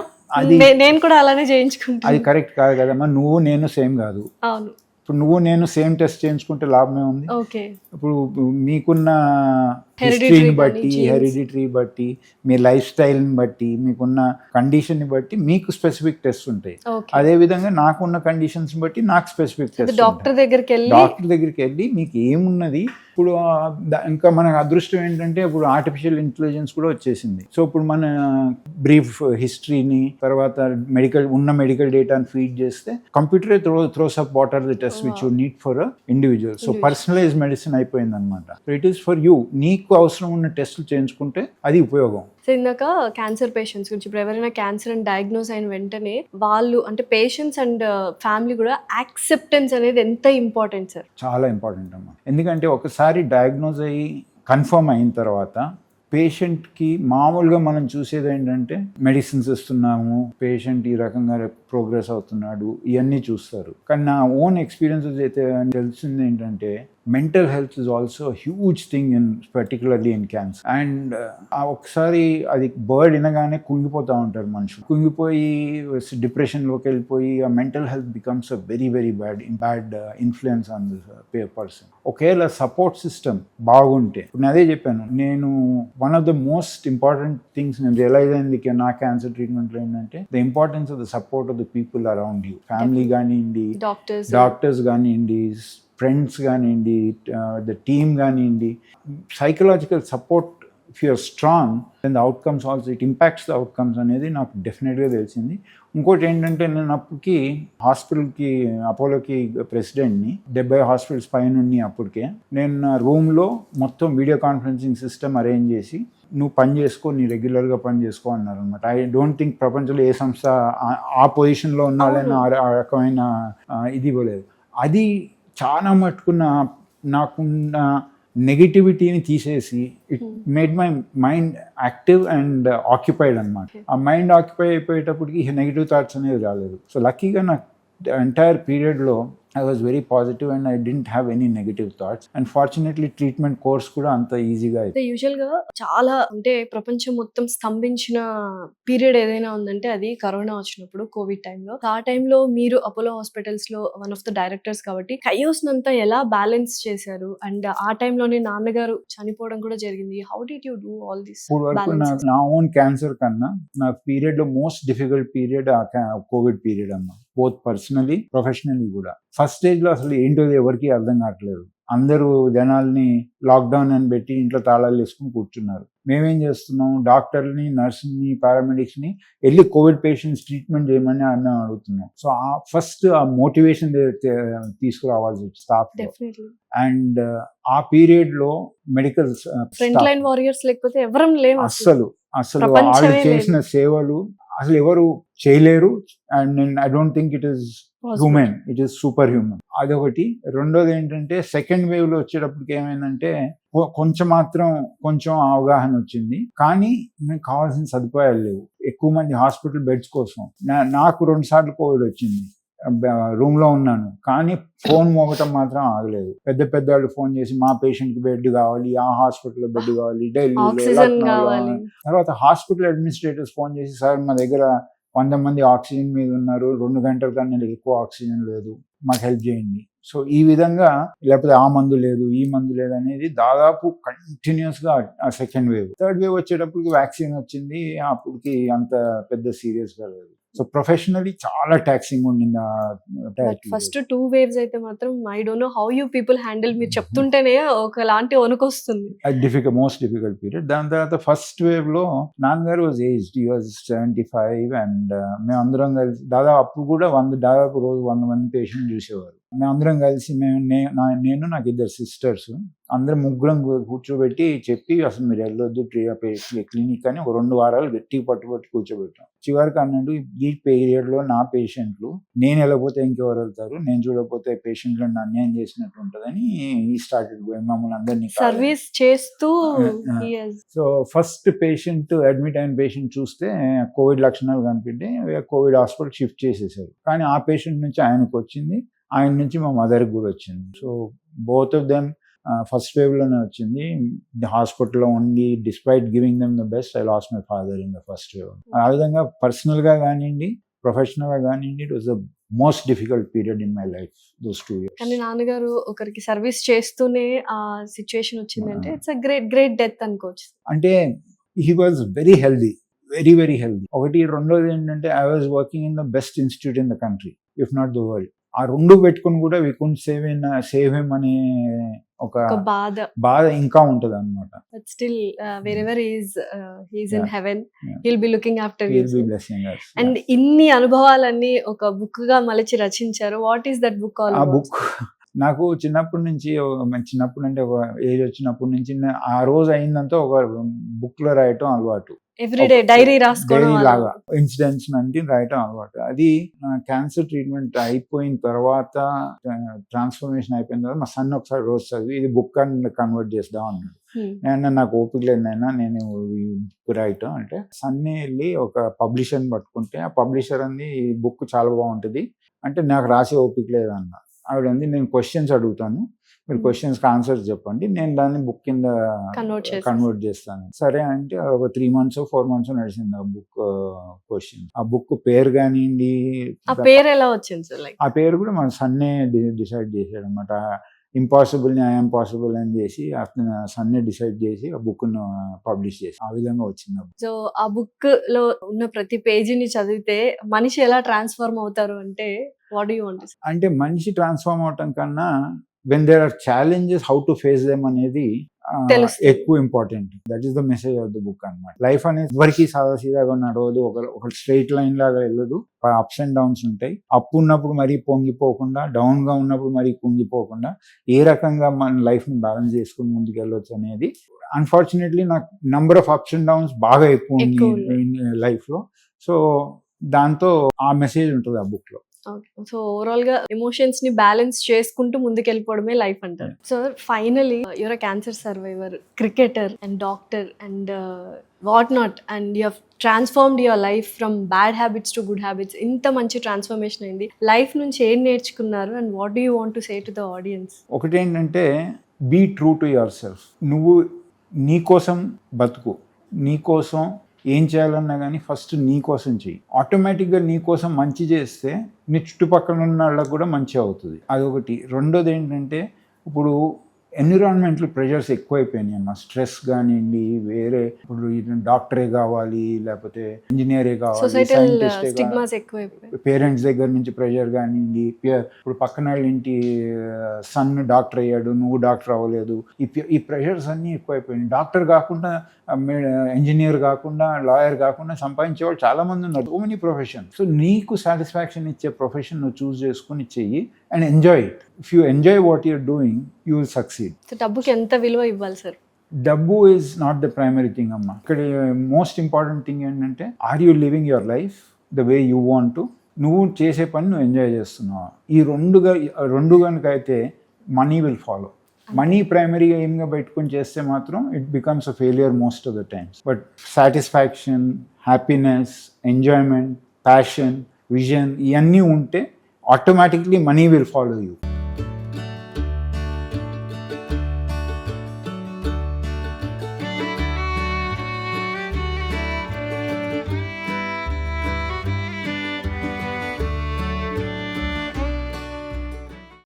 A: నేను కూడా అలానే చేయించుకుంటాను.
B: అది కరెక్ట్ కాదు కదమ్మా. నువ్వు నేను సేమ్ కాదు.
A: అవును.
B: ఇప్పుడు నువ్వు నేను సేమ్ టెస్ట్ చేయించుకుంటే లాభమే ఉంది. ఇప్పుడు మీకున్న హిస్టరీని బట్టి, హెరిడిటరీ బట్టి, మీ లైఫ్ స్టైల్ని బట్టి, మీకున్న కండిషన్ని బట్టి మీకు స్పెసిఫిక్ టెస్ట్ ఉంటాయి. అదేవిధంగా నాకున్న కండిషన్స్ బట్టి నాకు స్పెసిఫిక్ టెస్ట్.
A: డాక్టర్ దగ్గరికి
B: వెళ్ళి మీకు ఏమున్నది. ఇప్పుడు ఇంకా మన అదృష్టం ఏంటంటే ఇప్పుడు ఆర్టిఫిషియల్ ఇంటెలిజెన్స్ కూడా వచ్చేసింది. సో ఇప్పుడు మన బ్రీఫ్ హిస్టరీని తర్వాత మెడికల్ డేటాని ఫీడ్ చేస్తే కంప్యూటరే throws up what are the test which you need for individual. So personalise medicine అయిపోయింది అనమాట. So it is for you. నీకు అవసరం ఉన్న టెస్టులు చేయించుకుంటే అది ఉపయోగం.
A: సో ఇందాక క్యాన్సర్ పేషెంట్స్ గురించి, ఇప్పుడు ఎవరైనా క్యాన్సర్ అని డయాగ్నోస్ అయిన వెంటనే వాళ్ళు అంటే పేషెంట్స్ అండ్ ఫ్యామిలీ కూడా యాక్సెప్టెన్స్ అనేది ఎంత ఇంపార్టెంట్ సార్?
B: చాలా ఇంపార్టెంట్ అమ్మా. ఎందుకంటే ఒకసారి డయాగ్నోస్ అయ్యి కన్ఫర్మ్ అయిన తర్వాత పేషెంట్కి మామూలుగా మనం చూసేది ఏంటంటే మెడిసిన్స్ ఇస్తున్నాము, పేషెంట్ ఈ రకంగా ప్రోగ్రెస్ అవుతున్నాడు, ఇవన్నీ చూస్తారు. కానీ నా ఓన్ ఎక్స్పీరియన్సెస్ అయితే తెలిసింది ఏంటంటే mental health is also huge thing particularly in cancer. And ఒకసారి అది బర్డ్ వినగానే కుంగిపోతూ ఉంటారు మనుషులు. కుంగిపోయి డిప్రెషన్లోకి వెళ్ళిపోయి ఆ mental health becomes a very very bad influence on the person. ఒకవేళ సపోర్ట్ సిస్టమ్ బాగుంటే, నేను అదే చెప్పాను, నేను one of the most important things నేను రియలైజ్ అయింది నా క్యాన్సర్ ట్రీట్మెంట్లో ఏంటంటే the importance of the support of the people around you. Family కానివ్వండి, డాక్టర్స్ కానివ్వండి, ఫ్రెండ్స్ కానివ్వండి, ద టీమ్ కానివ్వండి, psychological support if you're strong then the outcomes also it impacts the outcomes అనేది నాకు డెఫినెట్గా తెలిసింది. ఇంకోటి ఏంటంటే నేను అప్పటికి హాస్పిటల్కి అపోలోకి ప్రెసిడెంట్ని, 70 హాస్పిటల్స్ పైన ఉన్నాయి. అప్పటికే నేను నా రూమ్లో మొత్తం వీడియో కాన్ఫరెన్సింగ్ సిస్టమ్ అరేంజ్ చేసి నువ్వు పని చేసుకో, నీ రెగ్యులర్గా పని చేసుకో అన్నారు అనమాట. ఐ డోంట్ థింక్ ప్రపంచంలో ఏ సంస్థ ఆ పొజిషన్లో ఉన్న వాళ్ళని ఆ రకమైన ఇది ఇవ్వలేదు. అది చాలా మటుకు నాకున్న నెగిటివిటీని తీసేసి it made my mind active and occupied అనమాట. ఆ మైండ్ ఆక్యుపై అయిపోయేటప్పటికి నెగిటివ్ థాట్స్ అనేది రాలేదు. సో లక్కీగా నాకు ఎంటైర్ పీరియడ్లో I was very positive and I didn't have any negative thoughts. And fortunately treatment course కూడా అంత ఈజీగా అయితే.
A: యూజువల్గా చాలా అంటే ప్రపంచం మొత్తం స్తంభించిన పీరియడ్ ఏదైనా ఉందంటే అది కరోనా వచ్చినప్పుడు, కోవిడ్ టైంలో. ఆ టైంలో మీరు అపోలో హాస్పిటల్స్ లో వన్ ఆఫ్ ద డైరెక్టర్స్ కాబట్టి కయోస్ నంతా ఎలా బ్యాలెన్స్ చేశారు? అండ్ ఆ టైంలోనే నాన్నగారు చనిపోవడం కూడా జరిగింది. How did you do all this?
B: నా ఓన్ క్యాన్సర్ కన్నా నా పీరియడ్ లో most difficult period Covid period అమ్మా, బోత్ పర్సనలీ ప్రొఫెషనలీ కూడా. ఫస్ట్ స్టేజ్లో అసలు ఏంటో ఎవరికి అర్థం కావట్లేదు. అందరూ జనాల్ని లాక్డౌన్ అని పెట్టి ఇంట్లో తాళాలు వేసుకుని కూర్చున్నారు. మేమేం చేస్తున్నాం, డాక్టర్ని, నర్స్ని, పారామెడిక్స్ని వెళ్ళి కోవిడ్ పేషెంట్స్ ట్రీట్మెంట్ చేయమని మేము అడుగుతున్నాం. సో ఫస్ట్ ఆ మోటివేషన్ తీసుకురావాల్సి వచ్చి స్టాఫ్. అండ్ ఆ పీరియడ్ లో మెడికల్
A: ఫ్రంట్ లైన్ వారియర్స్ లేకపోతే ఎవరం లేము
B: అసలు వాళ్ళు చేసిన సేవలు అసలు ఎవరు చేయలేరు. And I don't think it is human, it is super human. అదొకటి. రెండోది ఏంటంటే సెకండ్ వేవ్ లో వచ్చేటప్పటికి ఏమైందంటే కొంచెం అవగాహన వచ్చింది, కానీ నాకు కావాల్సిన సదుపాయాలు లేవు. ఎక్కువ మంది హాస్పిటల్ బెడ్స్ కోసం. నాకు 2 సార్లు కోవిడ్ వచ్చింది, రూమ్ లో ఉన్నాను, కానీ ఫోన్ మోగటం మాత్రం ఆగలేదు. పెద్ద వాళ్ళు ఫోన్ చేసి మా పేషెంట్ కి బెడ్ కావాలి, ఆ హాస్పిటల్లో బెడ్ కావాలి, ఢిల్లీ. తర్వాత హాస్పిటల్ అడ్మినిస్ట్రేటర్స్ ఫోన్ చేసి, సార్ మా దగ్గర 100 మంది ఆక్సిజన్ మీద ఉన్నారు, 2 గంటల కన్నా ఎక్కువ ఆక్సిజన్ లేదు, మాకు హెల్ప్ చేయండి. సో ఈ విధంగా, లేకపోతే ఆ మందు లేదు, ఈ మందు లేదు అనేది దాదాపు కంటిన్యూస్ గా ఆ సెకండ్ వేవ్. థర్డ్ వేవ్ వచ్చేటప్పటికి వ్యాక్సిన్ వచ్చింది, అప్పటికి అంత పెద్ద సీరియస్ గా లేదు. సో ప్రొఫెషనల్లీ చాలా టాక్సింగ్ ఉండింది.
A: ఫస్ట్ 2 వేవ్స్ అయితే మాత్రం I don't know how you people handle. మీరు చెప్తుంటేనే ఒకలాంటి వణుకొస్తుంది.
B: Most difficult period. దాని తర్వాత ఫస్ట్ వేవ్ లో నాన్నగారు was aged, he was 75, and మేమందరం కలిసి దాదాపు అప్పుడు కూడా దాదాపు రోజు 100 మంది పేషెంట్ చూసేవారు. మేమందరం కలిసి నేను నాకు 2 సిస్టర్స్ అందరం ముగ్గురం కూర్చోబెట్టి చెప్పి, అసలు మీరు వెళ్ళొద్దు క్లినిక్ అని 2 వారాలు గట్టిగా పట్టుబట్టి కూర్చోబెట్టాం. చివరికి అన్నాడు, ఈ పీరియడ్ లో నా పేషెంట్లు నేను వెళ్ళకపోతే ఇంకెవరు వెళ్తారు, నేను చూడకపోతే పేషెంట్లను అన్యాయం చేసినట్టు ఉంటుందని ఈ స్టార్టెడ్ మమ్మల్ని అందరినీ
A: సర్వీస్ చేస్తూ.
B: సో ఫస్ట్ పేషెంట్, అడ్మిట్ అయిన పేషెంట్ చూస్తే కోవిడ్ లక్షణాలు కనిపించి కోవిడ్ హాస్పిటల్ షిఫ్ట్ చేసేసారు. కానీ ఆ పేషెంట్ నుంచి ఆయనకు వచ్చింది, ఆయన నుంచి మా మదర్కి కూడా వచ్చింది. So both of them first wave లోనే వచ్చింది. హాస్పిటల్లో ఉండి despite giving them the best, I lost my father in the first wave. ఆ విధంగా పర్సనల్ గా కానివ్వండి, ప్రొఫెషనల్ గా కానివ్వండి, it was the most difficult period in my life those 2 years.
A: కానీ నాన్నగారు ఒకరికి సర్వీస్ చేస్తూనే ఆ సిచ్యుయేషన్ వచ్చిందంటే ఇట్స్ అ గ్రేట్ డెత్ అనుకోవచ్చు.
B: అంటే he was very healthy, very healthy. ఒకటి. రెండోది ఏంటంటే I was working in the best institute in the country, if not the world. ఆ 2 పెట్టుకుని కూడా వి కుడ్ సేవ్ హిమ్ అనే ఒక బాధ ఇంకా ఉంటది అన్నమాట.
A: But still wherever he is in heaven, he'll be looking after you,
B: he'll be blessing us.
A: And ఇన్ని అనుభవాలన్నీ ఒక బుక్ గా మలిచి రచించారు. What is that book all?
B: ఆ బుక్ నాకు చిన్నప్పటి నుంచి అంటే ఒక ఏజ్ వచ్చినప్పటి నుంచి ఆ రోజు అయిందంతా ఒక బుక్ లో రాయటం అలవాటు.
A: ఎవ్రీడే డైరీ రాసుకోవడం
B: లాగా ఇన్సిడెంట్స్ అన్ని రాయటం అలవాటు. అది నా క్యాన్సర్ ట్రీట్మెంట్ అయిపోయిన తర్వాత, ట్రాన్స్ఫర్మేషన్ అయిపోయిన తర్వాత మా సన్ ఒకసారి రోజు చదివి ఇది బుక్ అని కన్వర్ట్ చేద్దాం అన్నాడు. నేను నాకు ఓపిక లేదైనా నేను బుక్ రాయటం అంటే, సన్నే వెళ్ళి ఒక పబ్లిషర్ని పట్టుకుంటే ఆ పబ్లిషర్ అంది ఈ బుక్ చాలా బాగుంటుంది అంటే, నాకు రాసే ఓపిక లేదన్న. ఆవిడ అంది, నేను క్వశ్చన్స్ అడుగుతాను, మీరు క్వశ్చన్స్కి ఆన్సర్స్ చెప్పండి, నేను దాన్ని బుక్ కింద కన్వర్ట్ చేస్తాను. సరే అంటే ఒక 3 months 4 months నడిచింది ఆ బుక్ క్వశ్చన్. ఆ బుక్ పేరు కానివ్వండి,
A: ఆ పేరు ఎలా వచ్చింది?
B: ఆ పేరు కూడా మన సన్నే డిసైడ్ చేశాడు అనమాట. ఇంపాసిబుల్ ని ఐఎమ్ పాసిబుల్ అని చేసి అతను సన్నే డిసైడ్ చేసి ఆ బుక్ ను పబ్లిష్ చేసి ఆ విధంగా వచ్చింది.
A: సో ఆ బుక్ లో ఉన్న ప్రతి పేజీని చదివితే మనిషి ఎలా ట్రాన్స్ఫార్మ్ అవుతారు అంటే, వాట్ డు యు వాంట్?
B: అంటే మనిషి ట్రాన్స్ఫార్మ్ అవటం కన్నా when there are challenges, how to face them అనేది ఎక్కువ important. That is the message of the book అన్నమాట. లైఫ్ అనేది ఎవరికి సాదాసీదాగా నడవదు, ఒక స్ట్రైట్ లైన్ లాగా వెళ్ళదు, అప్స్ అండ్ డౌన్స్ ఉంటాయి. అప్పు ఉన్నప్పుడు మరీ పొంగిపోకుండా, డౌన్ గా ఉన్నప్పుడు మరీ కుంగిపోకుండా ఏ రకంగా మన లైఫ్ ని బ్యాలెన్స్ చేసుకుని ముందుకు వెళ్ళొచ్చు అనేది. అన్ఫార్చునేట్లీ నాకు number of apps and downs బాగా ఎక్కువ ఉంది లైఫ్ లో. సో దాంతో ఆ మెసేజ్ ఉంటుంది ఆ బుక్ లో.
A: సో ఓవరాల్ గా ఎమోషన్స్ ని బ్యాలెన్స్ చేసుకుంటూ ముందుకెళ్ళిపోవడమే లైఫ్ అంటారు. So finally your uh cancer survivor, cricketer and doctor and what not, and you have transformed your life from bad habits to good habits. ఇంత మంచి ట్రాన్స్ఫర్మేషన్ అయింది. Life నుంచి ఏం నేర్చుకున్నారు and what do you want to say to the audience?
B: ఒకటి ఏంటంటే, be true to yourself. నువ్వు నీ కోసం బతుకు, నీ కోసం ఏం చేయాలన్నా కానీ ఫస్ట్ నీ కోసం చెయ్యి. ఆటోమేటిక్గా నీ కోసం మంచి చేస్తే నీ చుట్టుపక్కల ఉన్న వాళ్ళకి కూడా మంచి అవుతుంది. అదొకటి. రెండోది ఏంటంటే, ఇప్పుడు ఎన్విరాన్మెంటల్ ప్రెషర్స్ ఎక్కువైపోయినాయి అమ్మా. స్ట్రెస్ కానివ్వండి, వేరే ఇప్పుడు డాక్టరే కావాలి, లేకపోతే ఇంజనీరే కావాలి,
A: సొసైటల్
B: సైంటిస్టే
A: స్టిగ్మాస్ ఎక్కువైపోయాయి.
B: పేరెంట్స్ దగ్గర నుంచి ప్రెషర్ కానివ్వండి, ఇప్పుడు పక్కన వాళ్ళ ఇంటి సన్ డాక్టర్ అయ్యాడు, నువ్వు డాక్టర్ అవ్వలేదు, ఈ ప్రెషర్స్ అన్నీ ఎక్కువైపోయినాయి. డాక్టర్ కాకుండా, ఇంజనీర్ కాకుండా, లాయర్ కాకుండా సంపాదించే వాళ్ళు చాలా మంది ఉన్నారు. So many profession. సో నీకు సాటిస్ఫాక్షన్ ఇచ్చే ప్రొఫెషన్ నువ్వు చూస్ చేసుకుని చెయ్యి and enjoy it. If you enjoy what you're doing, you will succeed.
A: So డబ్బుకి ఎంత విలువ ఇవ్వాలి సార్?
B: డబ్బు is not the primary thing అమ్మా. ఇక్కడ మోస్ట్ ఇంపార్టెంట్ థింగ్ ఏంటంటే, are you living your life the way you want to? నువ్వు చేసే పని నువ్వు ఎంజాయ్ చేస్తున్నావా? ఈ రెండు కనుక అయితే మనీ విల్ ఫాలో. మనీ ప్రైమరీగా ఎయిమ్గా పెట్టుకొని చేస్తే మాత్రం it becomes a failure most of the times. But satisfaction, happiness, enjoyment, passion, vision ఇవన్నీ ఉంటే automatically money will follow you.